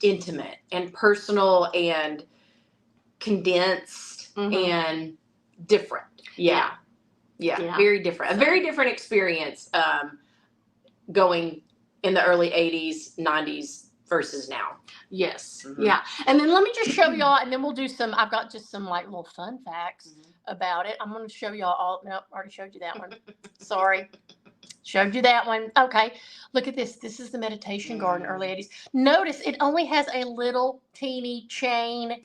intimate and personal and condensed and different. Yeah, very different. A very different experience going in the early 80s, 90s versus now. Yes. Yeah. And then let me just show y'all, and then we'll do some, I've got just some like little fun facts about it. I'm going to show y'all all. Nope, already showed you that one. Sorry. Showed you that one. Okay. Look at this. This is the meditation garden, early 80s. Notice it only has a little teeny chain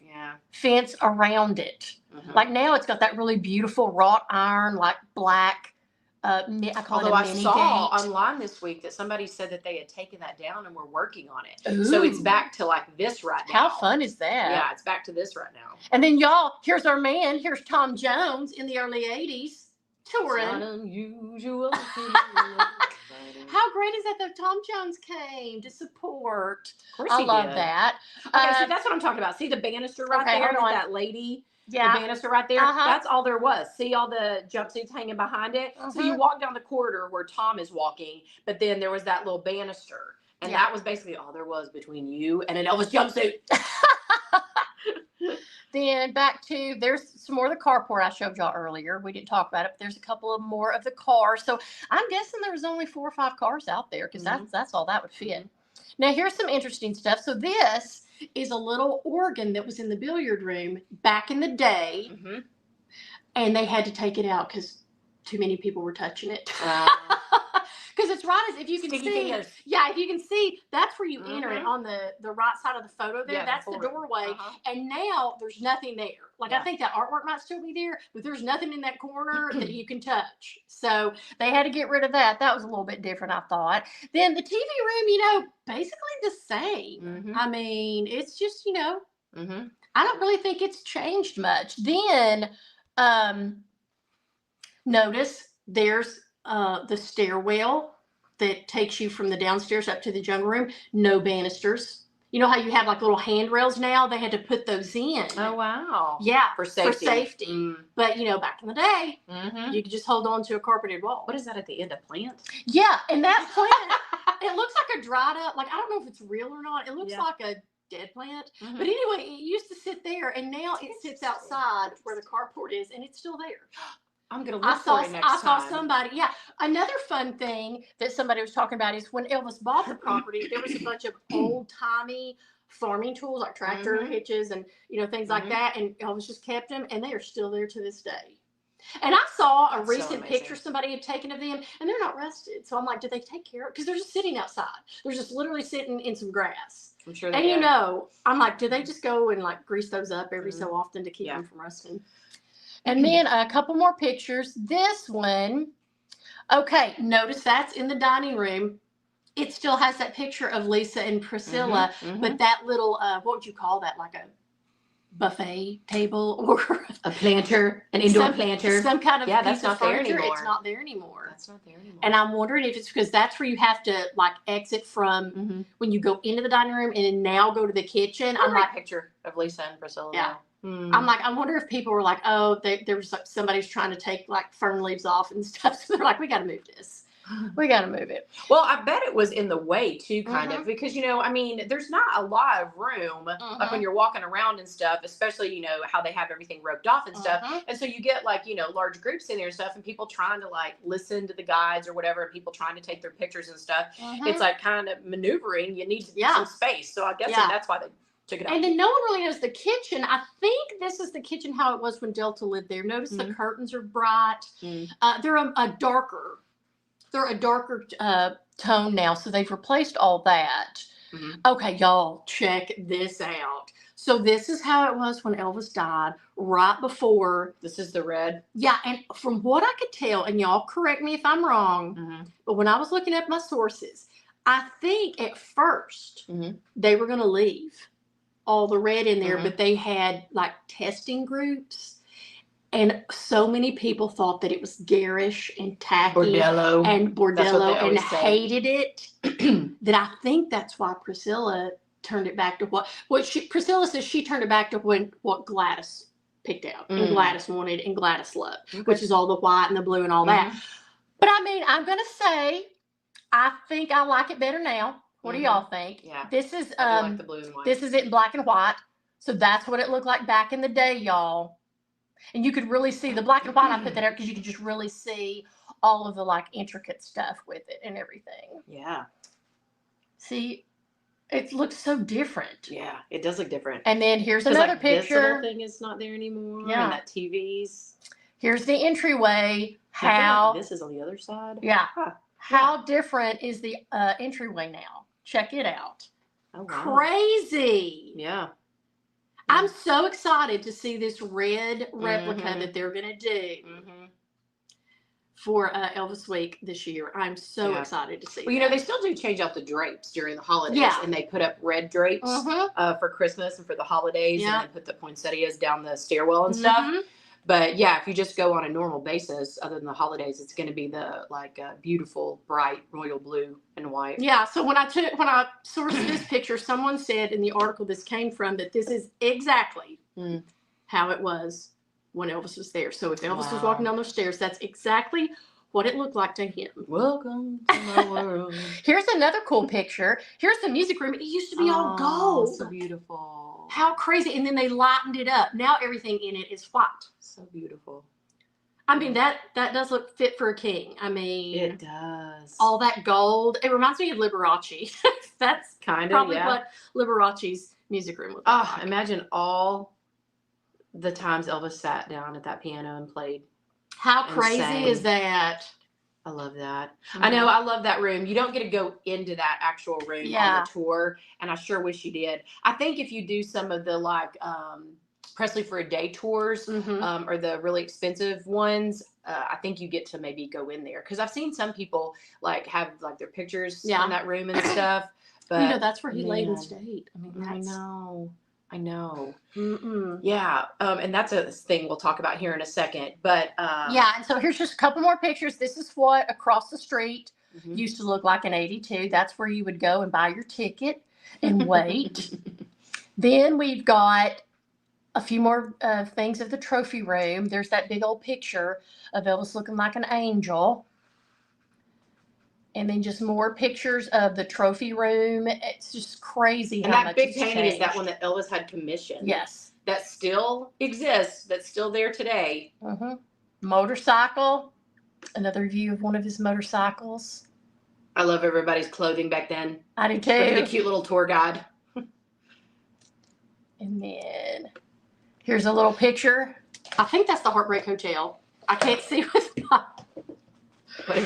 fence around it. Like now it's got that really beautiful wrought iron, like black, I call it a mini I saw gate. online this week that somebody said that they had taken that down and were working on it. Ooh. So it's back to like this right now. How fun is that? Yeah, it's back to this right now. And then y'all, here's our man. Here's Tom Jones in the early 80s touring. It's not unusual. How great is that though? Tom Jones came to support. Of course I love that. Okay, so that's what I'm talking about. See the banister right there with that lady? Yeah. The banister right there. That's all there was. See all the jumpsuits hanging behind it? So you walk down the corridor where Tom is walking, but then there was that little banister. And that was basically all there was between you and an Elvis jumpsuit. Then back to, there's some more of the carport I showed y'all earlier. We didn't talk about it, but there's a couple of more of the cars. So I'm guessing there was only 4 or 5 cars out there because that's all that would fit. Now here's some interesting stuff. So this is a little organ that was in the billiard room back in the day, and they had to take it out because too many people were touching it. Because it's right as if you can see. Yeah, if you can see, that's where you enter it on the right side of the photo there. That's the doorway. And now there's nothing there. Like I think that artwork might still be there, but there's nothing in that corner that you can touch. So they had to get rid of that. That was a little bit different, I thought. Then the TV room, basically the same. I mean, it's just, I don't really think it's changed much. Then notice there's the stairwell that takes you from the downstairs up to the jungle room. No banisters. You know how you have like little handrails now? They had to put those in. Oh, wow. Yeah, For safety. For safety. But back in the day, you could just hold on to a carpeted wall. What is that at the end? A plant? Yeah, and that plant, it looks like a dried up, like I don't know if it's real or not. It looks like a dead plant. But anyway, it used to sit there, and now it sits outside where the carport is, and it's still there. I'm gonna look for it next time. I saw somebody. Yeah, another fun thing that somebody was talking about is when Elvis bought the property, there was a bunch of old timey farming tools like tractor hitches and things like that, and Elvis just kept them, and they are still there to this day. And I saw a recent picture somebody had taken of them, and they're not rusted. So I'm like, did they take care of it? Because they're just sitting outside. They're just literally sitting in some grass. I'm sure. And I'm like, do they just go and like grease those up every so often to keep them from rusting? And then a couple more pictures. This one, okay, notice that's in the dining room. It still has that picture of Lisa and Priscilla, but that little, what would you call that? Like a buffet table or a planter, an indoor planter. Some kind of piece that's not of furniture. there anymore. It's not there anymore. That's not there anymore. And I'm wondering if it's because that's where you have to like exit from when you go into the dining room and then now go to the kitchen. I'm like, picture of Lisa and Priscilla. Yeah. I'm like, I wonder if people were like, oh, there was like somebody's trying to take like fern leaves off and stuff. So they're like, we got to move this. We got to move it. Well, I bet it was in the way too, kind of, because, I mean, there's not a lot of room like when you're walking around and stuff, especially, how they have everything roped off and stuff. And so you get like, large groups in there and stuff and people trying to like listen to the guides or whatever, and people trying to take their pictures and stuff. It's like kind of maneuvering. You need some space. So I guess that's why they took it out. And then no one really knows the kitchen. I think this is the kitchen how it was when Delta lived there. Notice the curtains are bright. They're a darker. They're a darker tone now, so they've replaced all that. Okay, y'all, check this out. So this is how it was when Elvis died, right before. This is the red? Yeah, and from what I could tell, and y'all correct me if I'm wrong, but when I was looking up my sources, I think at first they were going to leave all the red in there, but they had like testing groups. And so many people thought that it was garish and tacky Bordello and hated it that I think that's why Priscilla turned it back to Priscilla says she turned it back to what Gladys picked out and Gladys wanted and Gladys loved, which is all the white and the blue and all that. But I mean, I'm going to say, I think I like it better now. What do y'all think? Yeah. This is, I like the blue and white. This is it in black and white. So that's what it looked like back in the day, y'all. And you could really see the black and white. I put that out because you could just really see all of the like intricate stuff with it and everything. Yeah. See, it looks so different. Yeah, it does look different. And then here's another picture. This little thing is not there anymore. Yeah. And that TV's. Here's the entryway. This is on the other side. Yeah. Huh. How different is the entryway now? Check it out. Oh, wow. Crazy. Yeah. I'm so excited to see this red replica that they're going to do for Elvis Week this year. I'm so excited to see Well, they still do change out the drapes during the holidays. And they put up red drapes for Christmas and for the holidays. And they put the poinsettias down the stairwell and stuff. But yeah, if you just go on a normal basis, other than the holidays, it's going to be the beautiful, bright royal blue and white. Yeah. So when I sourced this picture, someone said in the article this came from that this is exactly how it was when Elvis was there. So if Elvis was walking down those stairs, that's exactly what it looked like to him. Welcome to my world. Here's another cool picture. Here's the music room. It used to be all gold. So beautiful. How crazy. And then they lightened it up. Now everything in it is white. So beautiful. I mean, that does look fit for a king. I mean. It does. All that gold. It reminds me of Liberace. That's probably what Liberace's music room looked like. Imagine all the times Elvis sat down at that piano and played. How crazy is that? I love that. I know. I love that room. You don't get to go into that actual room on the tour, and I sure wish you did. I think if you do some of the Presley for a Day tours or the really expensive ones, I think you get to maybe go in there because I've seen some people have their pictures in that room and stuff. But that's where he laid in state. I mean, I know. Yeah. And that's a thing we'll talk about here in a second. But and so here's just a couple more pictures. This is what across the street used to look like in 82. That's where you would go and buy your ticket and wait. Then we've got a few more things of the trophy room. There's that big old picture of Elvis looking like an angel. And then just more pictures of the trophy room. It's just crazy And how that much big it's painting changed. is that one that Elvis had commissioned. Yes. That still exists. That's still there today. Motorcycle. Another view of one of his motorcycles. I love everybody's clothing back then. I do too. Look at the cute little tour guide. And then here's a little picture. I think that's the Heartbreak Hotel. I can't see with my...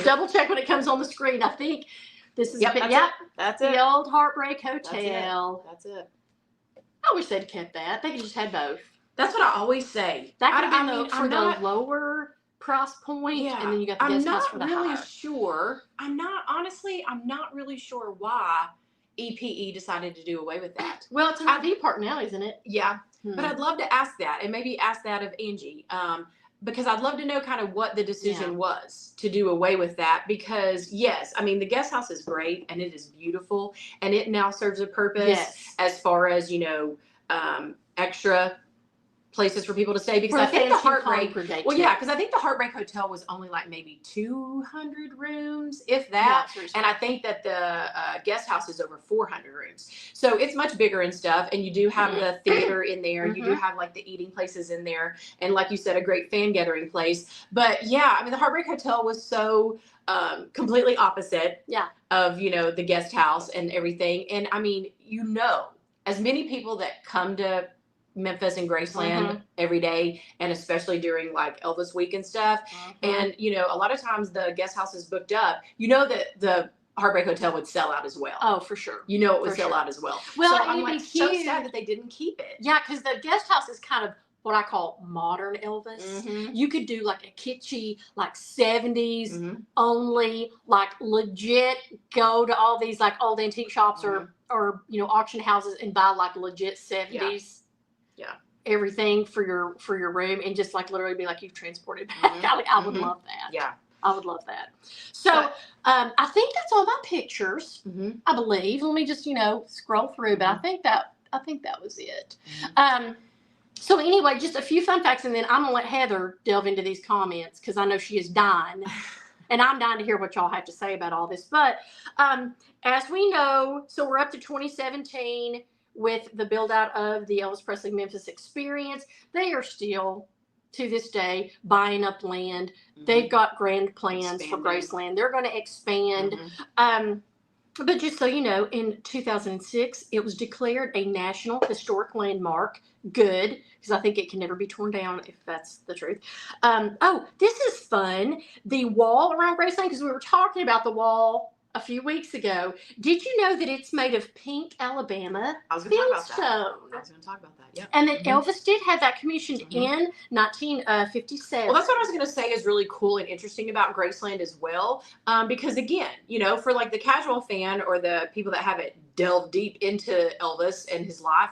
Double check when it comes on the screen. I think this is that's the it. old Heartbreak Hotel. That's it. I wish they'd kept that. They could just had both. That's what I always say. That could have been for the lower price point, and then you got the guest house for the higher. I'm not really sure why EPE decided to do away with that. Well, it's an RV park now, isn't it? Yeah, but I'd love to ask that, and maybe ask that of Angie, because I'd love to know kind of what the decision was to do away with that. Because yes, I mean the guest house is great and it is beautiful, and it now serves a purpose as far as extra places for people to stay, because I think the Heartbreak, because I think the Heartbreak Hotel was only like maybe 200 rooms, if that, and I think that the guest house is over 400 rooms, so it's much bigger and stuff, and you do have the theater in there, you do have like the eating places in there, and like you said, a great fan gathering place. But yeah, I mean the Heartbreak Hotel was so completely opposite of the guest house and everything. And I mean, as many people that come to Memphis and Graceland every day, and especially during like Elvis week and stuff, and a lot of times the guest house is booked up, that the Heartbreak Hotel would sell out as well. Oh, for sure. It would sell out as well. Well, so I'm like so sad that they didn't keep it. Yeah, because the guest house is kind of what I call modern Elvis. You could do like a kitschy, like 70s only, like legit go to all these like old antique shops or auction houses and buy like legit 70s. Everything for your room, and just like literally be like you've transported back. I would love that. Yeah, I would love that. So I think that's all my pictures. I believe. Let me just scroll through, but I think that was it. So anyway, just a few fun facts, and then I'm gonna let Heather delve into these comments because I know she is dying, and I'm dying to hear what y'all have to say about all this. But as we know, so we're up to 2017. With the build out of the Elvis Presley Memphis Experience, they are still, to this day, buying up land. They've got grand plans for Graceland. They're going to expand. But just so you know, in 2006, it was declared a National Historic Landmark. Good, because I think it can never be torn down, if that's the truth. This is fun. The wall around Graceland, because we were talking about the wall a few weeks ago. Did you know that it's made of pink Alabama fieldstone? I was going to talk about that. Yeah. And that Elvis did have that commissioned in 1957. Well, that's what I was going to say is really cool and interesting about Graceland as well. Because again, for like the casual fan or the people that haven't delved deep into Elvis and his life,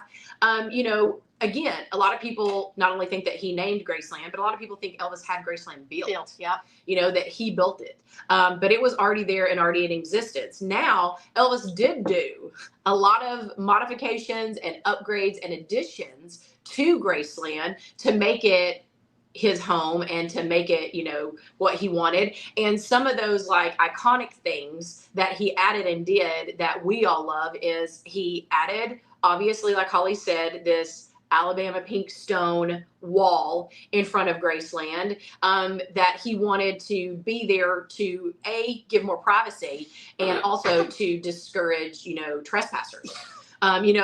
again, a lot of people not only think that he named Graceland, but a lot of people think Elvis had Graceland built. That he built it. But it was already there and already in existence. Now, Elvis did do a lot of modifications and upgrades and additions to Graceland to make it his home and to make it, what he wanted. And some of those like iconic things that he added and did that we all love is he added, obviously, like Holly said, this Alabama pink stone wall in front of Graceland that he wanted to be there to give more privacy and also to discourage, trespassers.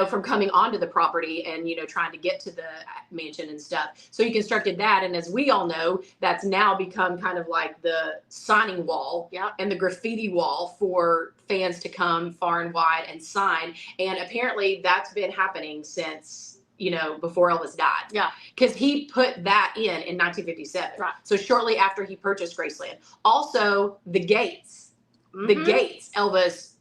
From coming onto the property and, trying to get to the mansion and stuff. So he constructed that. And as we all know, that's now become kind of like the signing wall and the graffiti wall for fans to come far and wide and sign. And apparently that's been happening since, before Elvis died. Yeah. Because he put that in 1957. Right. So shortly after he purchased Graceland. Also, the gates. The gates, Elvis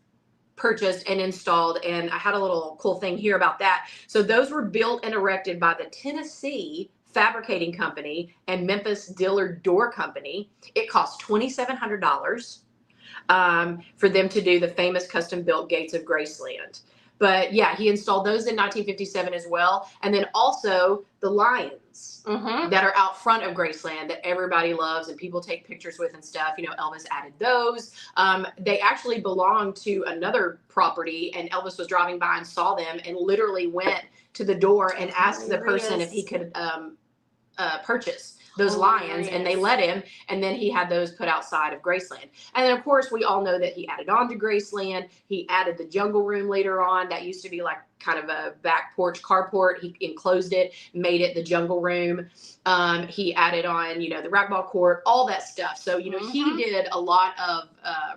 purchased and installed, and I had a little cool thing here about that. So those were built and erected by the Tennessee Fabricating Company and Memphis Dillard Door Company. It cost $2,700 for them to do the famous custom built gates of Graceland. But yeah, he installed those in 1957 as well. And then also the lions that are out front of Graceland that everybody loves and people take pictures with and stuff. You know, Elvis added those. They actually belonged to another property, and Elvis was driving by and saw them and literally went to the door and asked the person if he could purchase those lions, and they let him, and then he had those put outside of Graceland. And then of course we all know that he added on to Graceland. He added the jungle room later on. That used to be like kind of a back porch carport. He enclosed it, made it the jungle room. He added on, you know, the racquetball court, all that stuff. So, you know, he did a lot of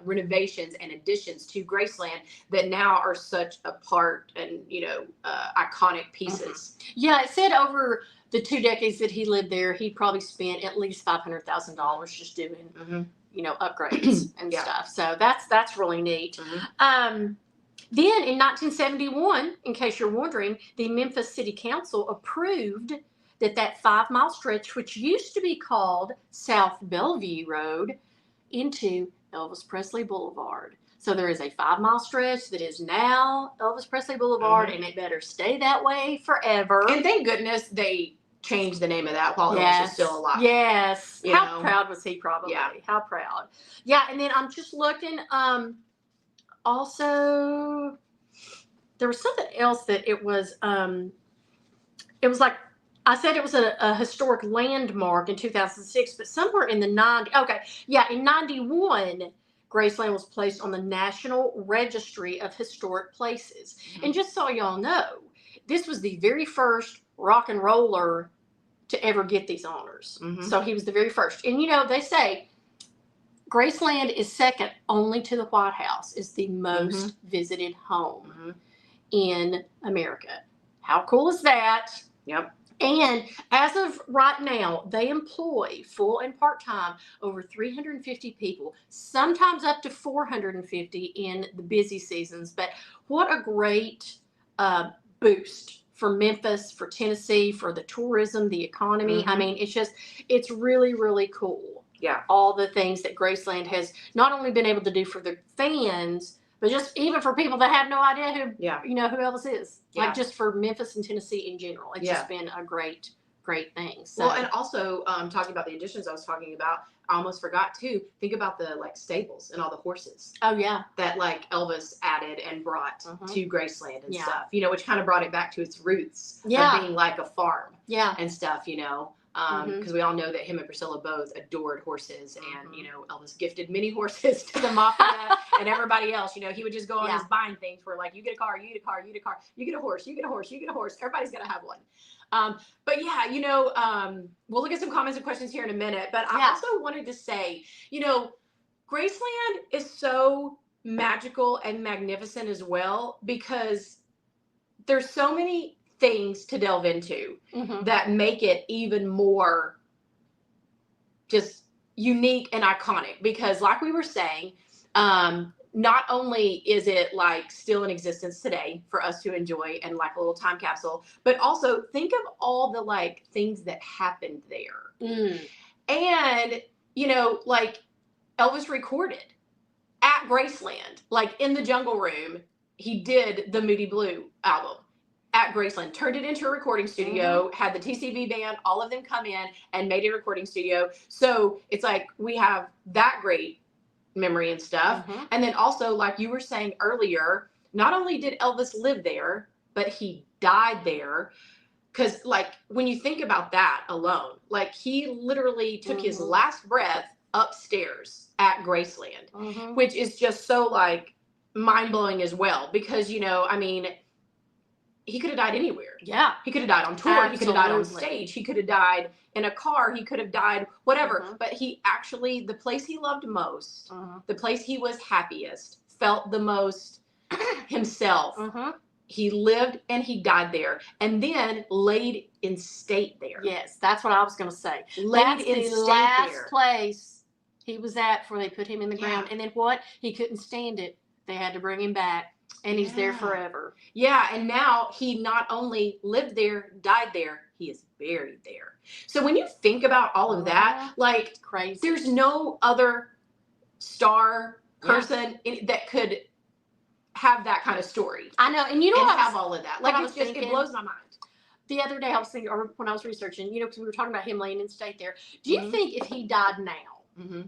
renovations and additions to Graceland that now are such a part and, you know, iconic pieces. Yeah, it said over the 2 decades that he lived there, he probably spent at least $500,000 just doing, you know, upgrades and stuff. So that's really neat. Then in 1971, in case you're wondering, the Memphis City Council approved that 5-mile stretch, which used to be called South Bellevue Road, into Elvis Presley Boulevard. So there is a 5-mile stretch that is now Elvis Presley Boulevard, and it better stay that way forever. And thank goodness they changed the name of that while Elvis was still alive. Yes. You How know? proud was he, probably? Yeah. How proud. Yeah, and then I'm just looking, also, there was something else that it was like, I said it was a historic landmark in 2006, but somewhere in the 90s, in 91, Graceland was placed on the National Registry of Historic Places. And just so y'all know, this was the very first rock and roller to ever get these honors. So he was the very first. And you know, they say Graceland is second only to the White House, is the most visited home in America. How cool is that? Yep. And as of right now, they employ full and part-time over 350 people, sometimes up to 450 in the busy seasons. But what a great boost for Memphis, for Tennessee, for the tourism, the economy. I mean, it's really, really cool. Yeah. All the things that Graceland has not only been able to do for the fans, but just even for people that have no idea who, you know, who Elvis is. Yeah. Like just for Memphis and Tennessee in general. It's just been a great thing. So. Well, and also talking about the additions I was talking about, I almost forgot too. Think about the like stables and all the horses. Oh yeah. That like Elvis added and brought to Graceland and stuff. You know, which kind of brought it back to its roots of being like a farm. And stuff, you know. Because we all know that him and Priscilla both adored horses, and you know, Elvis gifted many horses to the mafia and everybody else. You know, he would just go on his buying things where like, you get a car, you get a car, you get a car, you get a horse, you get a horse, you get a horse. Everybody's gonna have one. But yeah, you know, we'll look at some comments and questions here in a minute. But I also wanted to say, you know, Graceland is so magical and magnificent as well, because there's so many things to delve into that make it even more just unique and iconic. Because like we were saying, not only is it like still in existence today for us to enjoy and like a little time capsule, but also think of all the like things that happened there. And, you know, like Elvis recorded at Graceland, like in the Jungle Room, he did the Moody Blue album at Graceland, turned it into a recording studio, had the TCB band, all of them come in and made a recording studio. So it's like we have that great memory and stuff. And then also, like you were saying earlier, not only did Elvis live there, but he died there. Because like when you think about that alone, like he literally took his last breath upstairs at Graceland, which is just so like mind-blowing as well. Because, you know, I mean, he could have died anywhere. Yeah. He could have died on tour. Absolutely. He could have died on stage. He could have died in a car. He could have died whatever. But he actually, the place he loved most, the place he was happiest, felt the most himself. He lived and he died there, and then laid in state there. Yes, that's what I was going to say. Laid in state last there. Place he was at before they put him in the ground. And then what? He couldn't stand it. They had to bring him back. And he's there forever. Yeah, and now he not only lived there, died there, he is buried there. So when you think about all of that, like, crazy. There's no other star person that could have that kind of story. I know, and you know And what have all of that. Like, it's just, it blows my mind. The other day I was thinking, or when I was researching, because we were talking about him laying in state there. Do you think if he died now,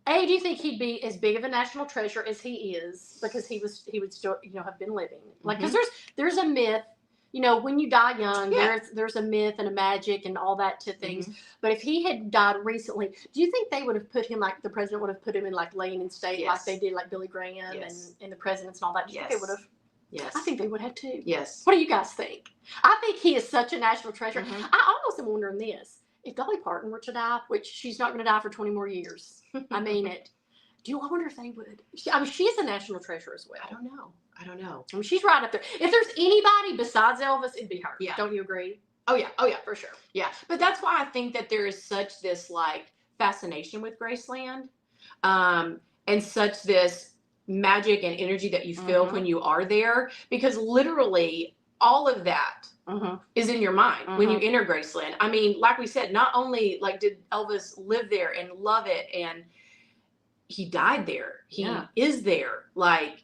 A, do you think he'd be as big of a national treasure as he is because he would still, have been living? Like, because there's a myth, when you die young, there's a myth and a magic and all that to things. But if he had died recently, do you think they would have put him, like the president would have put him in like laying in state like they did like Billy Graham and the presidents and all that? Do you think they would have? Yes. I think they would have too. Yes. What do you guys think? I think he is such a national treasure. I almost am wondering this. If Dolly Parton were to die, which she's not going to die for 20 more years, I mean it. I wonder if they would? She's a national treasure as well. I don't know. I mean, she's right up there. If there's anybody besides Elvis, it'd be her. Yeah. Don't you agree? Oh yeah, for sure. Yeah. But that's why I think that there is such this like fascination with Graceland, and such this magic and energy that you feel when you are there, because literally all of that is in your mind when you enter Graceland. I mean, like we said, not only like did Elvis live there and love it, and he died there, he is there. Like,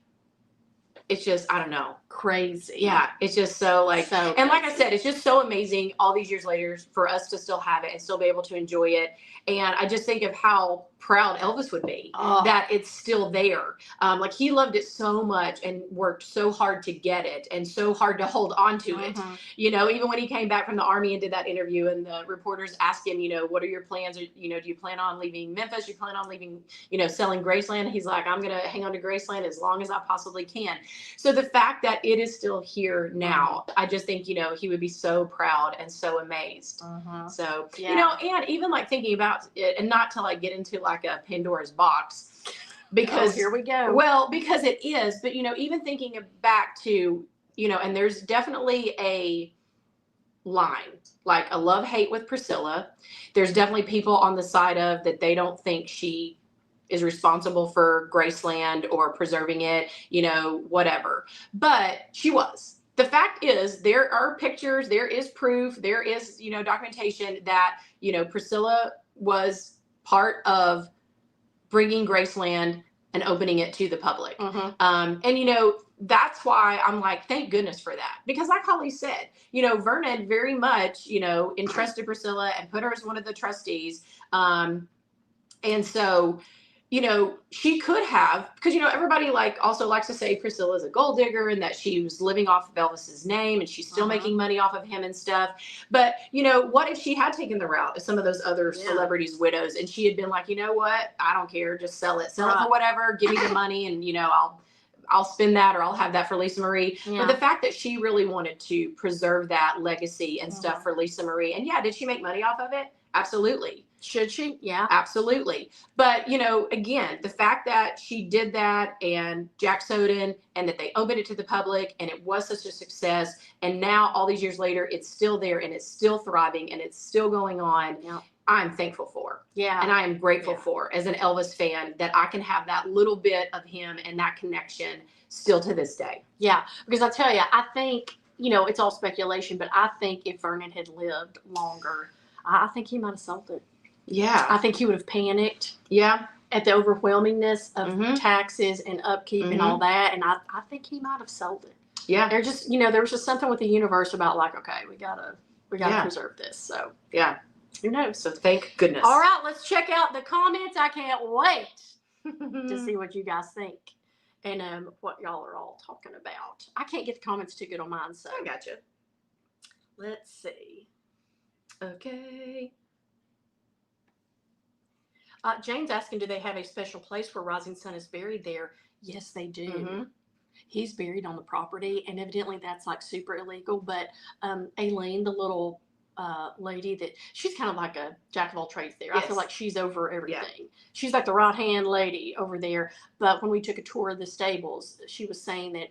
it's just, I don't know, crazy. Yeah, it's just so like, and like I said, it's just so amazing all these years later for us to still have it and still be able to enjoy it. And I just think of how proud Elvis would be that it's still there. Like, he loved it so much and worked so hard to get it and so hard to hold on to it. Even when he came back from the Army and did that interview, and the reporters asked him, what are your plans? Or, do you plan on leaving Memphis? Do you plan on leaving, selling Graceland? He's like, I'm going to hang on to Graceland as long as I possibly can. So the fact that it is still here now, I just think, he would be so proud and so amazed. So, and even like thinking about it, and not to like get into like a Pandora's box, because here we go. Well, because it is, but even thinking back to, and there's definitely a line, like a love-hate with Priscilla. There's definitely people on the side of that they don't think she is responsible for Graceland or preserving it, whatever. But she was. The fact is, there are pictures, there is proof, there is, documentation that, Priscilla was part of bringing Graceland and opening it to the public. And, that's why I'm like, thank goodness for that. Because like Holly said, Vernon very much, entrusted Priscilla and put her as one of the trustees. And so, she could have, because, everybody also likes to say Priscilla's a gold digger and that she was living off of Elvis's name and she's still making money off of him and stuff. But, what if she had taken the route of some of those other celebrities' widows, and she had been like, you know what, I don't care, just sell it for whatever, give me the money, and, I'll spend that, or I'll have that for Lisa Marie. But the fact that she really wanted to preserve that legacy and stuff for Lisa Marie, and did she make money off of it? Absolutely. Should she? Yeah. Absolutely. But, again, the fact that she did that, and Jack Soden, and that they opened it to the public, and it was such a success, and now all these years later, it's still there and it's still thriving and it's still going on. I'm thankful for. And I am grateful for, as an Elvis fan, that I can have that little bit of him and that connection still to this day. Yeah. Because I'll tell you, I think, it's all speculation, but I think if Vernon had lived longer, I think he might have sold it. Yeah. I think he would have panicked. Yeah. At the overwhelmingness of taxes and upkeep and all that. And I think he might have sold it. Yeah. There just, there was just something with the universe about like, okay, we gotta preserve this. So yeah. Who knows? So thank goodness. All right, let's check out the comments. I can't wait to see what you guys think and what y'all are all talking about. I can't get the comments too good on mine, so I gotcha. Let's see. Okay. Jane's asking, do they have a special place where Rising Sun is buried there? Yes, they do. He's buried on the property, and evidently that's like super illegal. But Aileen, the little lady that she's kind of like a jack of all trades there. I feel like she's over everything. She's like the right hand lady over there. But when we took a tour of the stables, she was saying that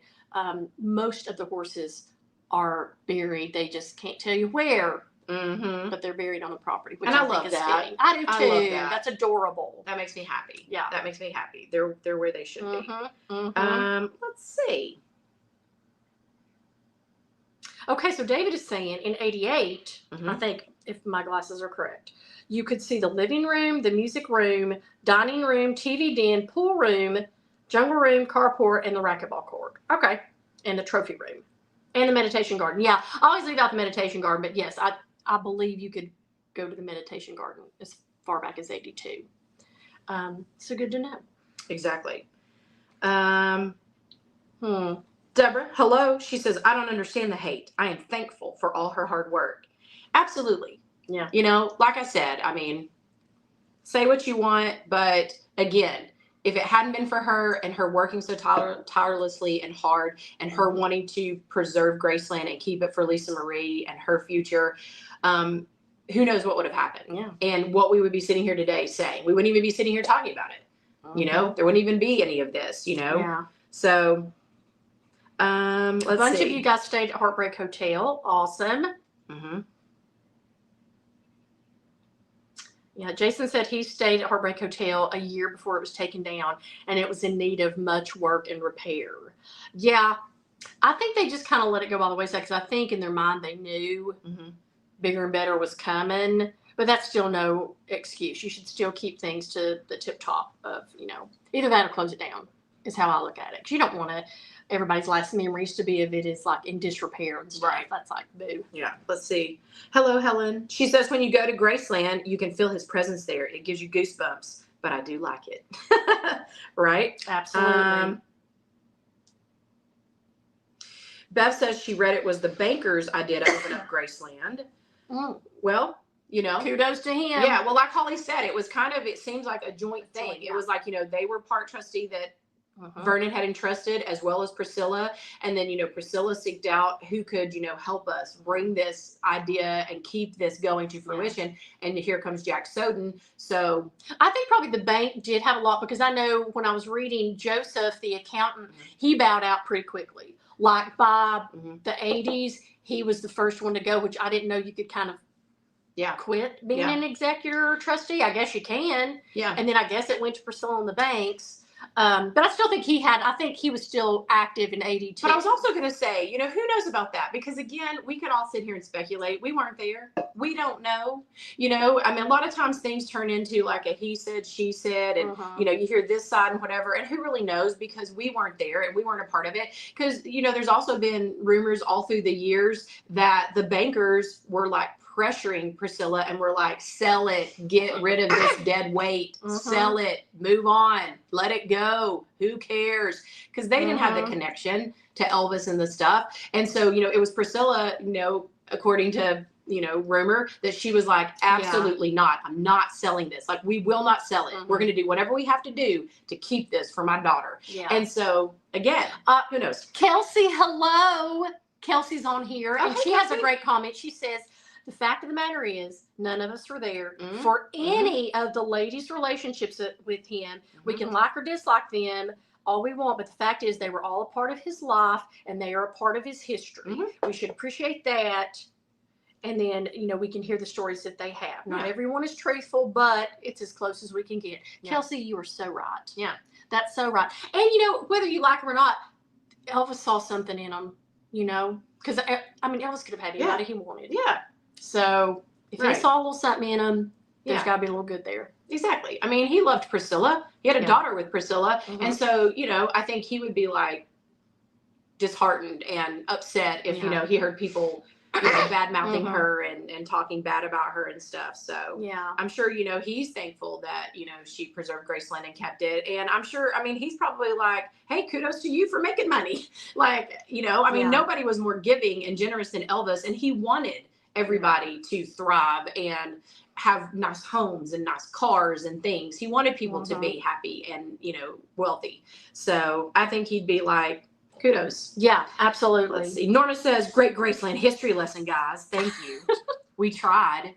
most of the horses are buried. They just can't tell you where. But they're buried on the property, which and I think love is that. fitting. I do too. I love that. That's adorable. That makes me happy. Yeah, that makes me happy. They're where they should be. Let's see. Okay, so David is saying in '88, I think if my glasses are correct, you could see the living room, the music room, dining room, TV den, pool room, Jungle room, carport, and the racquetball court. Okay. And the trophy room. And the meditation garden. Yeah, I always leave out the meditation garden, but yes, I believe you could go to the meditation garden as far back as 82. So good to know. Exactly. Deborah, hello. She says, I don't understand the hate. I am thankful for all her hard work. Absolutely. Yeah. You know, like I said, I mean, say what you want, but again, if it hadn't been for her and her working so tirelessly and hard and her wanting to preserve Graceland and keep it for Lisa Marie and her future, who knows what would have happened? Yeah. And what we would be sitting here today saying. We wouldn't even be sitting here talking about it. You know, there wouldn't even be any of this, you know? Yeah. So, a bunch of you guys stayed at Heartbreak Hotel. Awesome. Yeah, Jason said he stayed at Heartbreak Hotel a year before it was taken down, and it was in need of much work and repair. Yeah, I think they just kind of let it go by the wayside because I think in their mind they knew bigger and better was coming. But that's still no excuse. You should still keep things to the tip top of, you know, either that or close it down is how I look at it. Because you don't want everybody's last memories to be of it is like in disrepair and stuff. Right. That's like, boo. Yeah. Let's see. Hello, Helen. She says when you go to Graceland, you can feel his presence there. It gives you goosebumps, but I do like it. Right? Absolutely. Bev says she read it was the bankers' idea to open up Graceland. Well, you know, kudos to him. Yeah, well, like Holly said, it was kind of, it seems like a joint thing. Yeah. It was like, you know, they were part trustee that Vernon had entrusted, as well as Priscilla. And then, you know, Priscilla seeked out who could, you know, help us bring this idea and keep this going to fruition. And here comes Jack Soden. So I think probably the bank did have a lot, because I know when I was reading Joseph, the accountant, he bowed out pretty quickly. Like by the 80s, he was the first one to go, which I didn't know you could kind of quit being an executor or trustee. I guess you can. Yeah. And then I guess it went to Priscilla and the banks. But I still think I think he was still active in 82. But I was also going to say, you know, who knows about that? Because again, we could all sit here and speculate. We weren't there. We don't know. You know, I mean, a lot of times things turn into like a he said, she said, and, you know, you hear this side and whatever, and who really knows, because we weren't there and we weren't a part of it. Because, you know, there's also been rumors all through the years that the bankers were like pressuring Priscilla and we're like, sell it, get rid of this dead weight, sell it, move on, let it go, who cares? Because they didn't have the connection to Elvis and the stuff. And so, you know, it was Priscilla, you know, according to, you know, rumor, that she was like, absolutely not, I'm not selling this, like, we will not sell it, we're going to do whatever we have to do to keep this for my daughter. And so again, who knows? Kelsey, hello. Kelsey's on here, and she has a great comment. She says, the fact of the matter is, none of us were there for any of the ladies' relationships with him. We can like or dislike them all we want, but the fact is they were all a part of his life, and they are a part of his history. We should appreciate that. And then, you know, we can hear the stories that they have. Not everyone is truthful, but it's as close as we can get. Kelsey, you are so right. Yeah. That's so right. And, you know, whether you like him or not, Elvis saw something in him, you know, because, I mean, Elvis could have had anybody he wanted. Yeah. So if he saw a little something in him, there's got to be a little good there. Exactly. I mean, he loved Priscilla. He had a daughter with Priscilla. And so, you know, I think he would be like disheartened and upset if, you know, he heard people, you know, bad mouthing her and talking bad about her and stuff. So I'm sure, you know, he's thankful that, you know, she preserved Graceland and kept it. And I'm sure, I mean, he's probably like, hey, kudos to you for making money. Like, you know, I mean, nobody was more giving and generous than Elvis, and he wanted everybody to thrive and have nice homes and nice cars and things. He wanted people to be happy and, you know, wealthy. So I think he'd be like, kudos. Yeah, absolutely. Let's see. Norma says, great Graceland history lesson, guys. Thank you. We tried.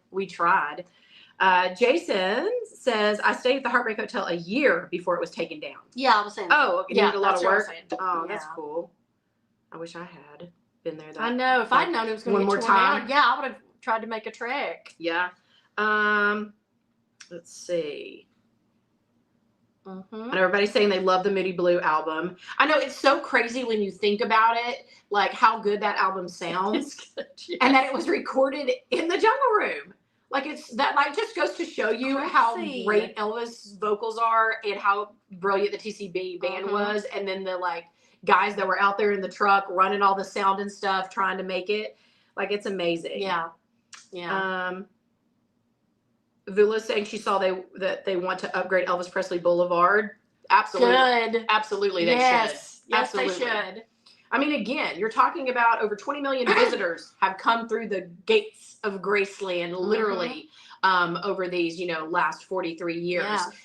Jason says, I stayed at the Heartbreak Hotel a year before it was taken down. Yeah, I was saying. Oh, okay. You did a lot of work. Oh, that's cool. I wish I had been there. I know. If I'd known it was going to get torn down, I would have tried to make a trek. Yeah. Let's see. And everybody's saying they love the Moody Blue album. I know, it's so crazy when you think about it, like how good that album sounds, and that it was recorded in the Jungle Room. Like it's that like just goes to show you how great Elvis vocals are and how brilliant the TCB band was, and then the like guys that were out there in the truck running all the sound and stuff trying to make it. Like it's amazing. Yeah. Vula's saying she saw that they want to upgrade Elvis Presley Boulevard. Absolutely. Good. Absolutely they should. Yes, Absolutely. they should. I mean, again, you're talking about over 20 million visitors have come through the gates of Graceland, literally, over these, last 43 years.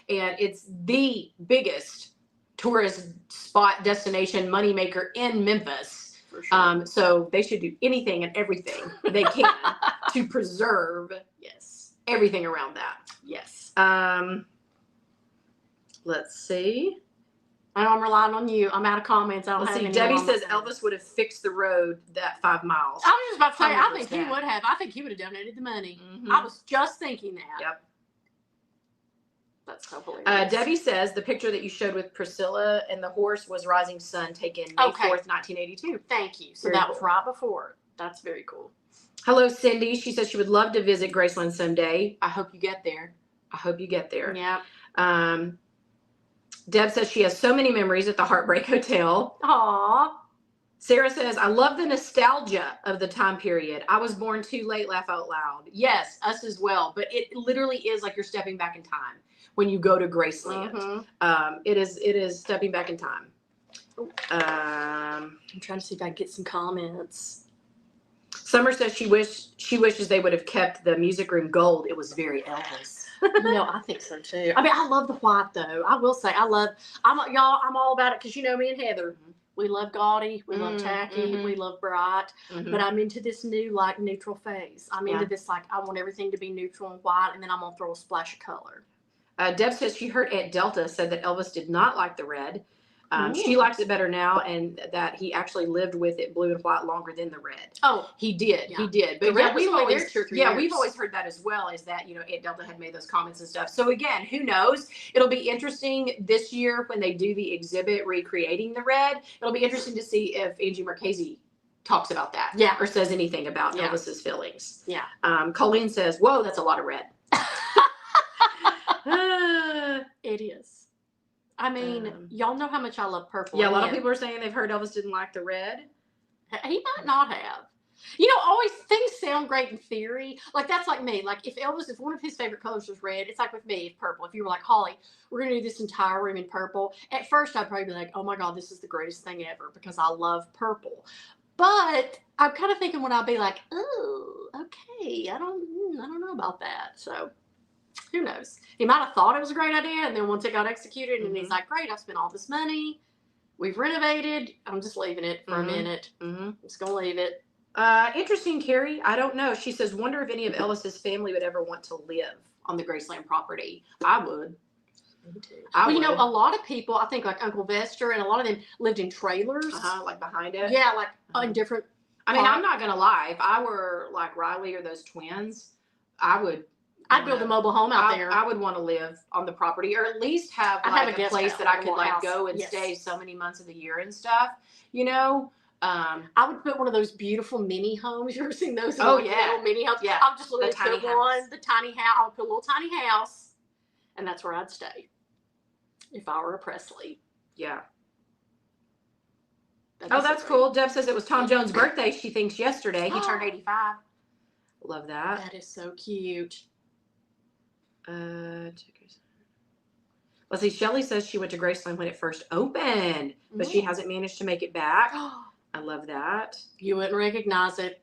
Yeah. And it's the biggest tourist spot destination moneymaker in Memphis. For sure. So they should do anything and everything they can to preserve everything around that. Yes. Let's see. I know I'm relying on you. I'm out of comments. I don't have any. Debbie says Elvis would have fixed the road that 5 miles. I was just about to say, 100%. I think he would have. I think he would have donated the money. I was just thinking that. Yep. That's so hilarious. Debbie says the picture that you showed with Priscilla and the horse was Rising Sun, taken May 4th, 1982. Thank you. So Very that cool. was right before. That's very cool. Hello, Cindy. She says she would love to visit Graceland someday. I hope you get there. Yeah. Deb says she has so many memories at the Heartbreak Hotel. Aw. Sarah says, I love the nostalgia of the time period. I was born too late, laugh out loud. Yes, us as well. But it literally is like you're stepping back in time when you go to Graceland. It is stepping back in time. I'm trying to see if I can get some comments. Summer says she wishes they would have kept the music room gold. It was very Elvis. I think so too. I mean, I love the white though. I will say, I'm all about it because me and Heather, we love gaudy, we love tacky, we love bright, but I'm into this new like neutral phase. I'm into this like I want everything to be neutral and white, and then I'm gonna throw a splash of color. Deb says she heard Aunt Delta said that Elvis did not like the red. She likes it better now, and that he actually lived with it blue and white longer than the red. Oh, he did. Yeah. He did. But we've always 2 or 3 years. We've always heard that as well. Is that Aunt Delta had made those comments and stuff. So again, who knows? It'll be interesting this year when they do the exhibit recreating the red. It'll be interesting to see if Angie Marchese talks about that. Yeah. Or says anything about Elvis's feelings. Yeah. Colleen says, "Whoa, that's a lot of red." It is. I mean, y'all know how much I love purple. Yeah, a lot of people are saying they've heard Elvis didn't like the red. He might not have. Always things sound great in theory. Like that's like me. Like if one of his favorite colors was red, it's like with me, it's purple. If you were like, Holly, we're gonna do this entire room in purple. At first, I'd probably be like, oh my God, this is the greatest thing ever because I love purple. But I'm kind of thinking when I'll be like, oh, okay, I don't know about that. So who knows? He might have thought it was a great idea, and then once it got executed, and he's like, great, I've spent all this money. We've renovated. I'm just leaving it for a minute. I'm just going to leave it. Interesting, Carrie. I don't know. She says, wonder if any of Elvis's family would ever want to live on the Graceland property. I would. Me too. I would. A lot of people, I think like Uncle Vester and a lot of them lived in trailers. Like behind it. Yeah, like in different. I mean, I'm not going to lie. If I were like Riley or those twins, I'd build a mobile home out there. I would want to live on the property, or at least have like a place that I could like go and stay so many months of the year and stuff. I would put one of those beautiful mini homes. You ever seen those? Oh like yeah, little mini homes. Yeah, I'll just literally tiny put house. the tiny house. I'll put a little tiny house, and that's where I'd stay if I were a Presley. Yeah. That's cool. Deb says it was Tom Jones' birthday. She thinks yesterday. He turned 85. Love that. That is so cute. Let's see. Shelly says she went to Graceland when it first opened, but she hasn't managed to make it back. I love that. You wouldn't recognize it.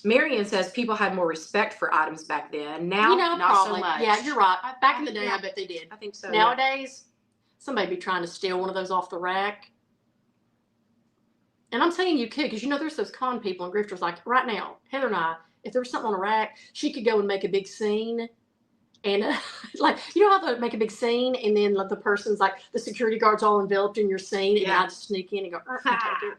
Marion says people had more respect for items back then. Now, not probably. so much. Yeah, you're right. Back in the day, I bet they did. I think so. Nowadays, somebody be trying to steal one of those off the rack. And I'm saying you could, because there's those con people and grifters. Like right now, Heather and I, if there was something on a rack, she could go and make a big scene. And like, how they make a big scene, and then the person's like, the security guard's all enveloped in your scene, and I just sneak in and go, take it.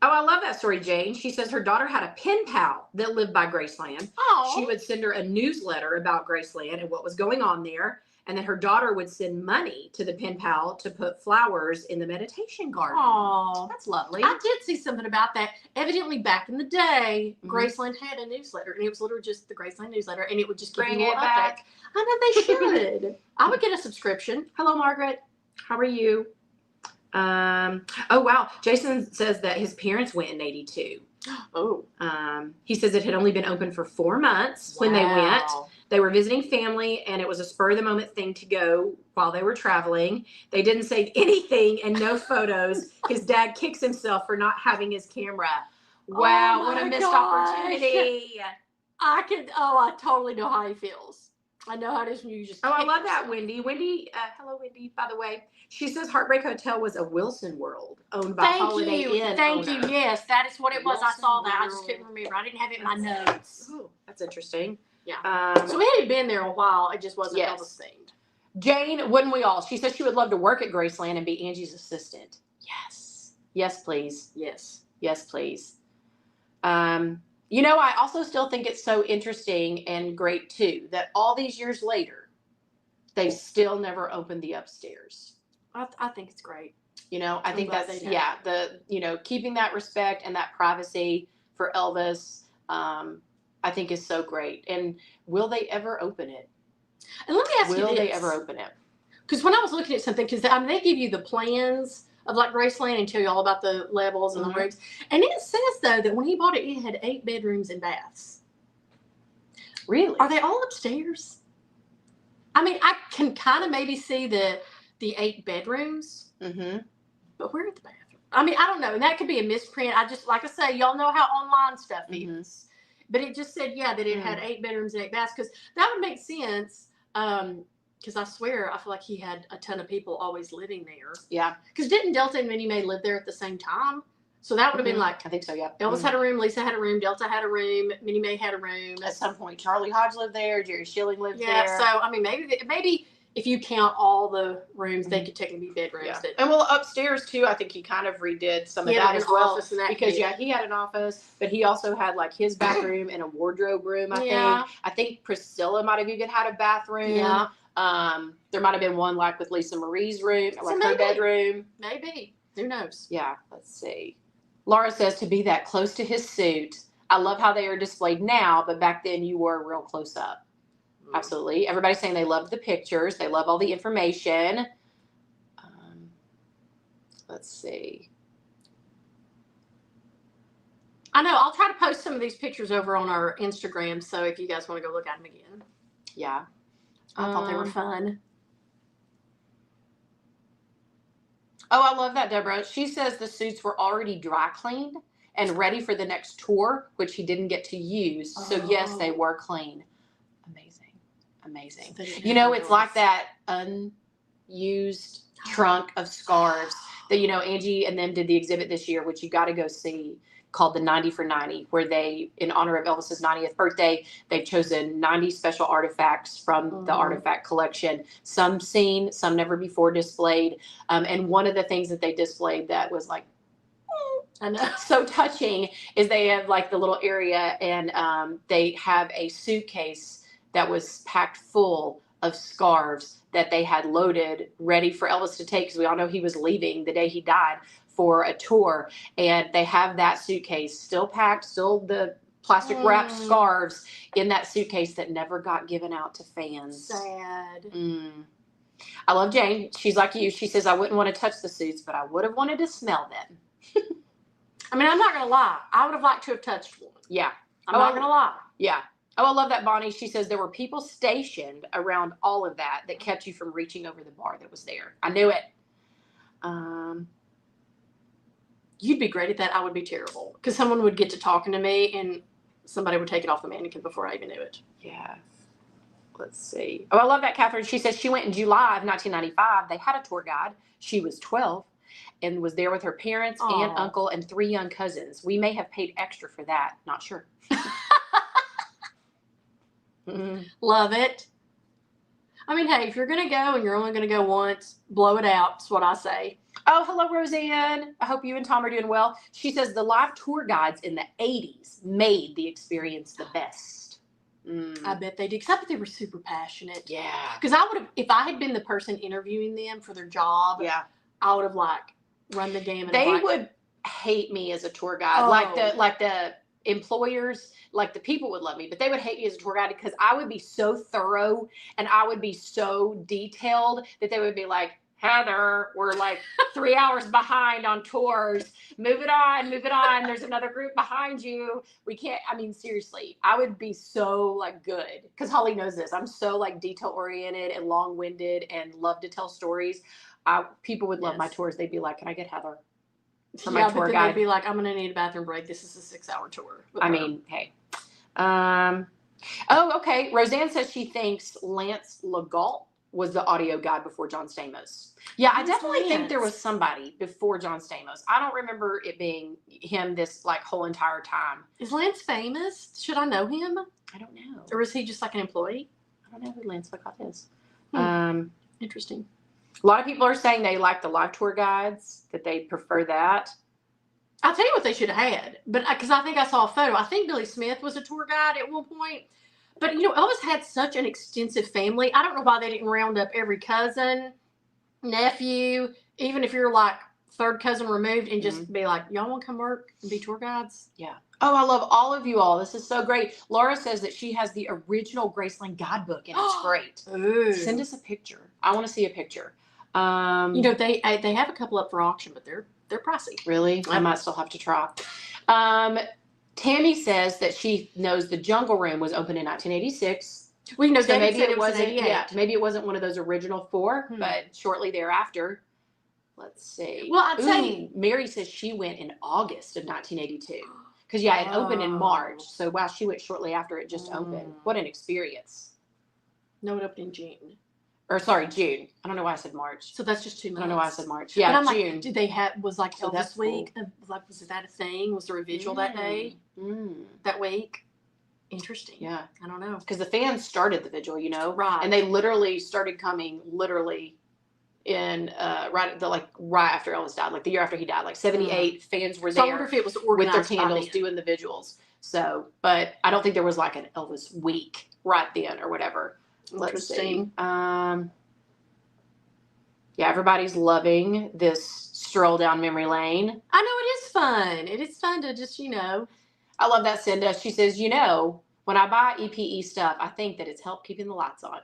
Oh, I love that story, Jane. She says her daughter had a pen pal that lived by Graceland. Oh. She would send her a newsletter about Graceland and what was going on there. And then her daughter would send money to the pen pal to put flowers in the meditation garden. Oh, That's lovely. I did see something about that. Evidently, back in the day, Mhm. Graceland had a newsletter, and it was literally just the Graceland newsletter, and it would just give Bring you it little back. updates. I know they should. I would get a subscription. Hello, Margaret. How are you? Oh, wow. Jason says that his parents went in 82. Oh. He says it had only been open for 4 months when they went. Wow. They were visiting family, and it was a spur-of-the-moment thing to go while they were traveling. They didn't save anything and no photos. His dad kicks himself for not having his camera. Wow, Oh what a my missed gosh. opportunity. I totally know how he feels. I know how it is when you just. Oh, I kick love that, yourself. Wendy. Wendy, hello, Wendy, by the way. She says Heartbreak Hotel was a Wilson World owned by Thank Holiday you. Inn Thank owner. you. Yes, that is what it was. I Wilson saw that. I just World. couldn't remember. I didn't have it in my notes. Oh, that's interesting. Yeah. So we had been there a while. It just wasn't Yes. Elvis themed. Jane, wouldn't we all? She says she would love to work at Graceland and be Angie's assistant. Yes. Yes, please. Yes. Yes, please. I also still think it's so interesting and great too that all these years later, they still never opened the upstairs. I think it's great. I think glad that's they have. keeping that respect and that privacy for Elvis, I think is so great. And will they ever open it? And let me ask you this. Will they ever open it? Because when I was looking at something, because they give you the plans of like Graceland and tell you all about the levels and Mhm. the rooms. And it says though that when he bought it, it had 8 bedrooms and baths. Really? Are they all upstairs? I mean, I can kind of maybe see the 8 bedrooms, Mm-hmm. but where are the bathrooms? I mean, I don't know. And that could be a misprint. I just, like I say, y'all know how online stuff Mhm. is. But it just said, that it had 8 bedrooms and 8 baths. Because that would make sense. Because I swear, I feel like he had a ton of people always living there. Yeah. Because didn't Delta and Minnie Mae live there at the same time? So that would have been like, I think so, yeah. Elvis had a room, Lisa had a room, Delta had a room, Minnie Mae had a room. At some point, Charlie Hodge lived there, Jerry Schilling lived Yeah, there. so I mean, maybe if you count all the rooms, they could technically be bedrooms. Yeah. That, And well, upstairs too, I think he kind of redid some of he had that like as an well. office and that Because big. he had an office, but he also had like his bathroom and a wardrobe room, I Yeah. think. I think Priscilla might have even had a bathroom. Yeah. There might have been one like with Lisa Marie's room, So like her maybe. bedroom. Maybe. Who knows? Yeah, let's see. Laura says to be that close to his suit. I love how they are displayed now, but back then you were real close up. Absolutely. Everybody's saying they love the pictures. They love all the information. Let's see. I know. I'll try to post some of these pictures over on our Instagram. So if you guys want to go look at them again. Yeah. I thought they were fun. Oh, I love that, Deborah. She says the suits were already dry cleaned and ready for the next tour, which he didn't get to use. So yes, they were clean. Amazing. Amazing. It's like that unused trunk of scarves that, Angie and them did the exhibit this year, which you got to go see, called the 90 for 90, where they, in honor of Elvis's 90th birthday, they've chosen 90 special artifacts from the artifact collection. Some seen, some never before displayed. And one of the things that they displayed that was like, I know. so touching is they have like the little area and they have a suitcase that was packed full of scarves that they had loaded ready for Elvis to take, because we all know he was leaving the day he died for a tour, and they have that suitcase still packed, still the plastic wrapped scarves in that suitcase that never got given out to fans. Sad. I love Jane. She's like you. She says, I wouldn't want to touch the suits, but I would have wanted to smell them. I mean, I'm not going to lie. I would have liked to have touched one. Yeah. I'm not going to lie. Yeah. Oh, I love that, Bonnie. She says there were people stationed around all of that kept you from reaching over the bar that was there. I knew it. You'd be great at that. I would be terrible, because someone would get to talking to me and somebody would take it off the mannequin before I even knew it. Yeah. Let's see. Oh, I love that, Catherine. She says she went in July of 1995. They had a tour guide. She was 12 and was there with her parents, aunt, uncle, and 3 young cousins. We may have paid extra for that. Not sure. Love it. I mean, hey, if you're going to go and you're only going to go once, blow it out. That's what I say. Oh, hello, Roseanne. I hope you and Tom are doing well. She says the live tour guides in the 80s made the experience the best. I bet they did. Because I bet they were super passionate. Yeah. Because I would have, if I had been the person interviewing them for their job, Yeah. I would have run the gamut. They of would hate me as a tour guide. Oh. Like the employers, like the people would love me, but they would hate me as a tour guide because I would be so thorough and I would be so detailed that they would be like, Heather, we're like 3 hours behind on tours. Move it on, move it on. There's another group behind you. We can't, I mean, seriously, I would be so good. Because Holly knows this. I'm so detail oriented and long winded and love to tell stories. People would love my tours. They'd be like, can I get Heather? For my tour but then guide. they'd be like, I'm going to need a bathroom break. This is a 6-hour tour. I mean, hey. Oh, okay. Roseanne says she thinks Lance Legault was the audio guide before John Stamos. Yeah, I definitely think there was somebody before John Stamos. I don't remember it being him this whole entire time. Is Lance famous? Should I know him? I don't know. Or is he just an employee? I don't know who Lance Legault is. Interesting. A lot of people are saying they like the live tour guides, that they prefer that. I'll tell you what they should have had, but because I think I saw a photo. I think Billy Smith was a tour guide at one point. But, Elvis had such an extensive family. I don't know why they didn't round up every cousin, nephew, even if you're third cousin removed, and just be like, y'all want to come work and be tour guides? Yeah. Oh, I love all of you all. This is so great. Laura says that she has the original Graceland guidebook, and it's great. Ooh. Send us a picture. I want to see a picture. They have a couple up for auction, but they're pricey. Really? I might still have to try. Tammy says that she knows the Jungle Room was opened in 1986. Well, so maybe it wasn't. Yeah, maybe it wasn't one of those original 4, but shortly thereafter. Let's see. Well, I'd say Mary says she went in August of 1982 because it opened in March. So wow, she went shortly after it just opened. What an experience! No, it opened in June. Or sorry, June. I don't know why I said March. So that's just 2 months. I don't know why I said March. Yeah, June. Did they was Elvis week? Cool. Was that a thing? Was there a vigil that day? That week? Interesting. Yeah. I don't know. Because the fans started the vigil, Right. And they literally started coming in right after Elvis died, the year after he died, 78 fans were there. So I wonder if it was organized with their candles doing the vigils. So, but I don't think there was an Elvis week right then or whatever. Let's see. Yeah, everybody's loving this stroll down memory lane. I know it is fun. It is fun to just, I love that, Cinda. She says, when I buy EPE stuff, I think that it's helped keeping the lights on.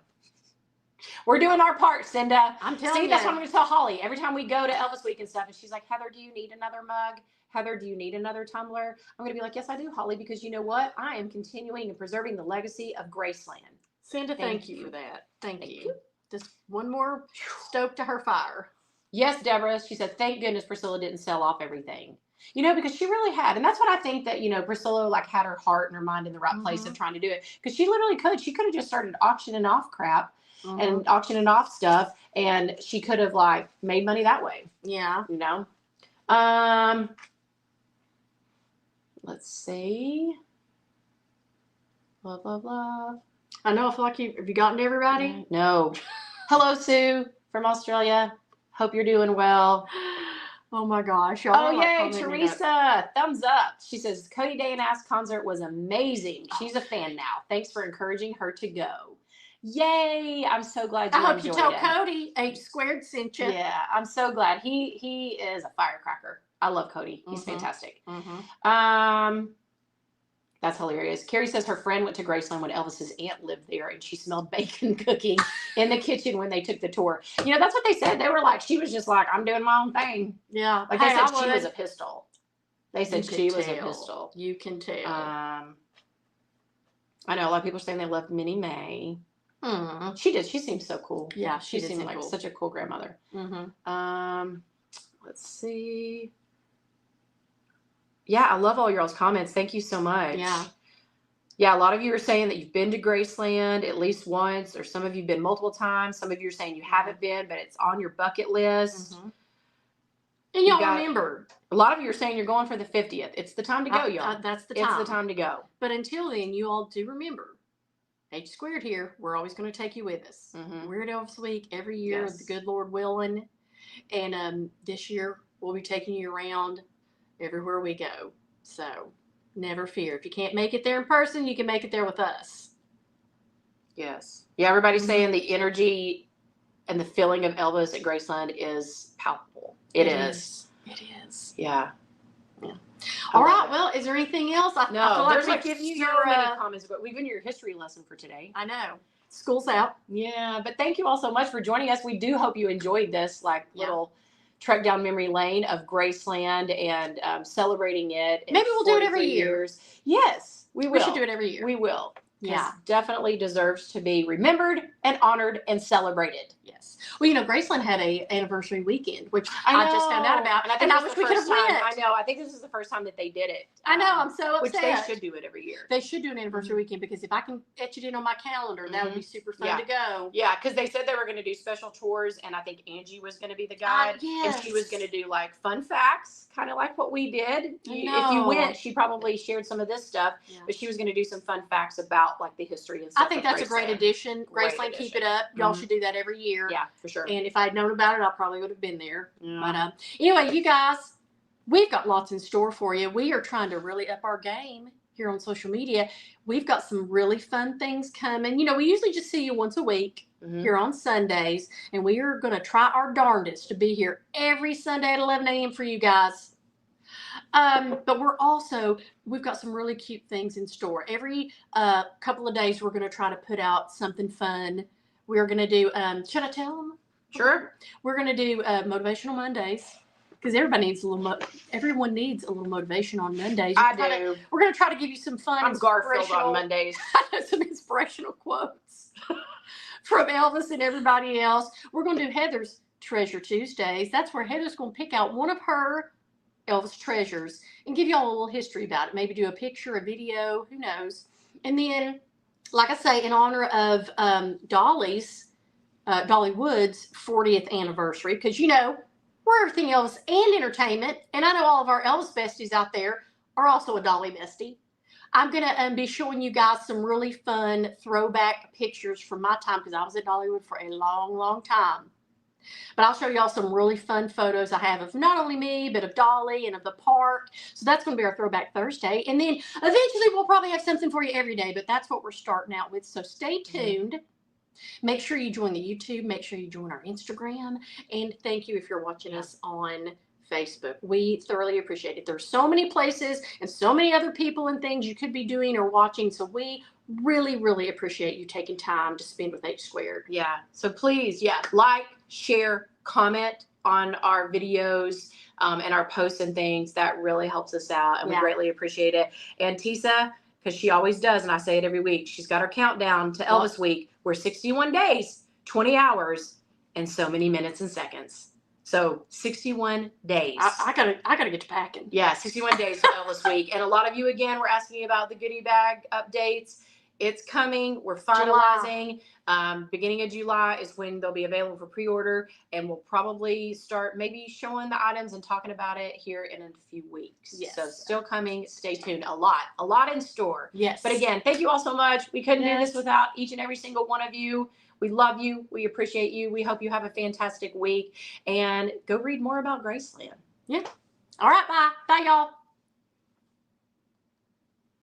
We're doing our part, Cinda. I'm telling you. See, that's what I'm going to tell Holly. Every time we go to Elvis Week and stuff, and she's like, Heather, do you need another mug? Heather, do you need another tumbler? I'm going to be like, yes, I do, Holly, because you know what? I am continuing and preserving the legacy of Graceland. Cinda, thank you for that. Thank you. Just one more stoke to her fire. Yes, Deborah. She said, thank goodness Priscilla didn't sell off everything. Because she really had. And that's what I think that, Priscilla had her heart and her mind in the right place of trying to do it. Because she literally could. She could have just started auctioning off crap and auctioning off stuff. And she could have made money that way. Yeah. Let's see. Love, love, love. I know. I feel like have you gotten to everybody? No. Hello, Sue from Australia. Hope you're doing well. Oh my gosh. Oh, yay. Teresa. Thumbs up. She says, Cody Day and Ass concert was amazing. She's a fan now. Thanks for encouraging her to go. Yay. I'm so glad you enjoyed it. I hope you tell Cody H² sent you. Yeah, I'm so glad. He is a firecracker. I love Cody. He's fantastic. That's hilarious. Carrie says her friend went to Graceland when Elvis's aunt lived there, and she smelled bacon cooking in the kitchen when they took the tour. That's what they said. They were she was just I'm doing my own thing. Yeah. They said she was a pistol. They said she was a pistol. You can tell. I know a lot of people are saying they loved Minnie Mae. She did. She seems so cool. Yeah, she seemed like such a cool grandmother. Let's see. Yeah, I love all y'all's comments. Thank you so much. Yeah, a lot of you are saying that you've been to Graceland at least once, or some of you have been multiple times. Some of you are saying you haven't been, but it's on your bucket list. And y'all remember. A lot of you are saying you're going for the 50th. It's the time to go, y'all. That's the time. It's the time to go. But until then, you all do remember, H² here, we're always going to take you with us. We're at Elvis Week every year, the good Lord willing. And this year, we'll be taking you around everywhere we go. So never fear. If you can't make it there in person, you can make it there with us. Yes. Yeah, everybody's Mhm. saying the energy and the feeling of Elvis at Graceland is palpable. It is. It is. Yeah. All right. Well, is there anything else? I No, feel like there's we've like given you so your. many comments. But we've been your history lesson for today. I know. School's out. Yeah, but thank you all so much for joining us. We do hope you enjoyed this little trek down memory lane of Graceland and celebrating it. Maybe we'll do it every 43 year. years. Yes, we will. We should do it every year. We will. Yeah. Definitely deserves to be remembered and honored and celebrated. Yes. Well, Graceland had a anniversary weekend, which I just found out about, and I wish we could have went. I know. I think this is the first time that they did it. I know. I'm so upset. Which they should do it every year. They should do an anniversary weekend, because if I can etch it in on my calendar, that would be super fun to go. Yeah, because they said they were going to do special tours, and I think Angie was going to be the guide, yes. and she was going to do like fun facts, kind of like what we did. If you went, she probably shared some of this stuff, but she was going to do some fun facts about like the history and stuff. I think that's a great addition. Graceland, keep it up. Y'all should do that every year. Yeah, for sure. And if I'd known about it, I probably would have been there. But anyway, you guys, we've got lots in store for you. We are trying to really up our game here on social media. We've got some really fun things coming. We usually just see you once a week here on Sundays, and we are going to try our darndest to be here every Sunday at 11 a.m. for you guys. But we've got some really cute things in store. Every couple of days, we're going to try to put out something fun. We're going to do, should I tell them? Sure. We're going to do Motivational Mondays, because everyone needs a little motivation on Mondays. We're going to try to give you some fun. I'm Garfield on Mondays. Some inspirational quotes from Elvis and everybody else. We're going to do Heather's Treasure Tuesdays. That's where Heather's going to pick out one of her Elvis treasures and give y'all a little history about it. Maybe do a picture, a video, who knows. And then, like I say, in honor of Dolly Wood's 40th anniversary, because we're everything Elvis and entertainment, and I know all of our Elvis besties out there are also a Dolly bestie. I'm going to be showing you guys some really fun throwback pictures from my time, because I was at Dollywood for a long, long time. But I'll show y'all some really fun photos I have of not only me, but of Dolly and of the park. So that's going to be our Throwback Thursday. And then eventually we'll probably have something for you every day, but that's what we're starting out with. So stay tuned. Make sure you join the YouTube. Make sure you join our Instagram. And thank you if you're watching us on Facebook. We thoroughly appreciate it. There's so many places and so many other people and things you could be doing or watching. So we really, really appreciate you taking time to spend with H Squared. Yeah. So please, like, share, comment on our videos and our posts and things. That really helps us out, and we greatly appreciate it. And Tisa, because she always does, and I say it every week, she's got her countdown to Elvis Week. We're 61 days, 20 hours, and so many minutes and seconds. So 61 days. I gotta get to packing. Yeah, 61 days to Elvis Week. And a lot of you, again, were asking about the goodie bag updates. It's coming. We're finalizing. Beginning of July is when they'll be available for pre-order, and we'll probably start maybe showing the items and talking about it here in a few weeks. Yes. So still coming. Stay tuned. A lot in store. Yes. But again, thank you all so much. We couldn't do this without each and every single one of you. We love you. We appreciate you. We hope you have a fantastic week, and go read more about Graceland. Yeah. All right. Bye. Bye, y'all.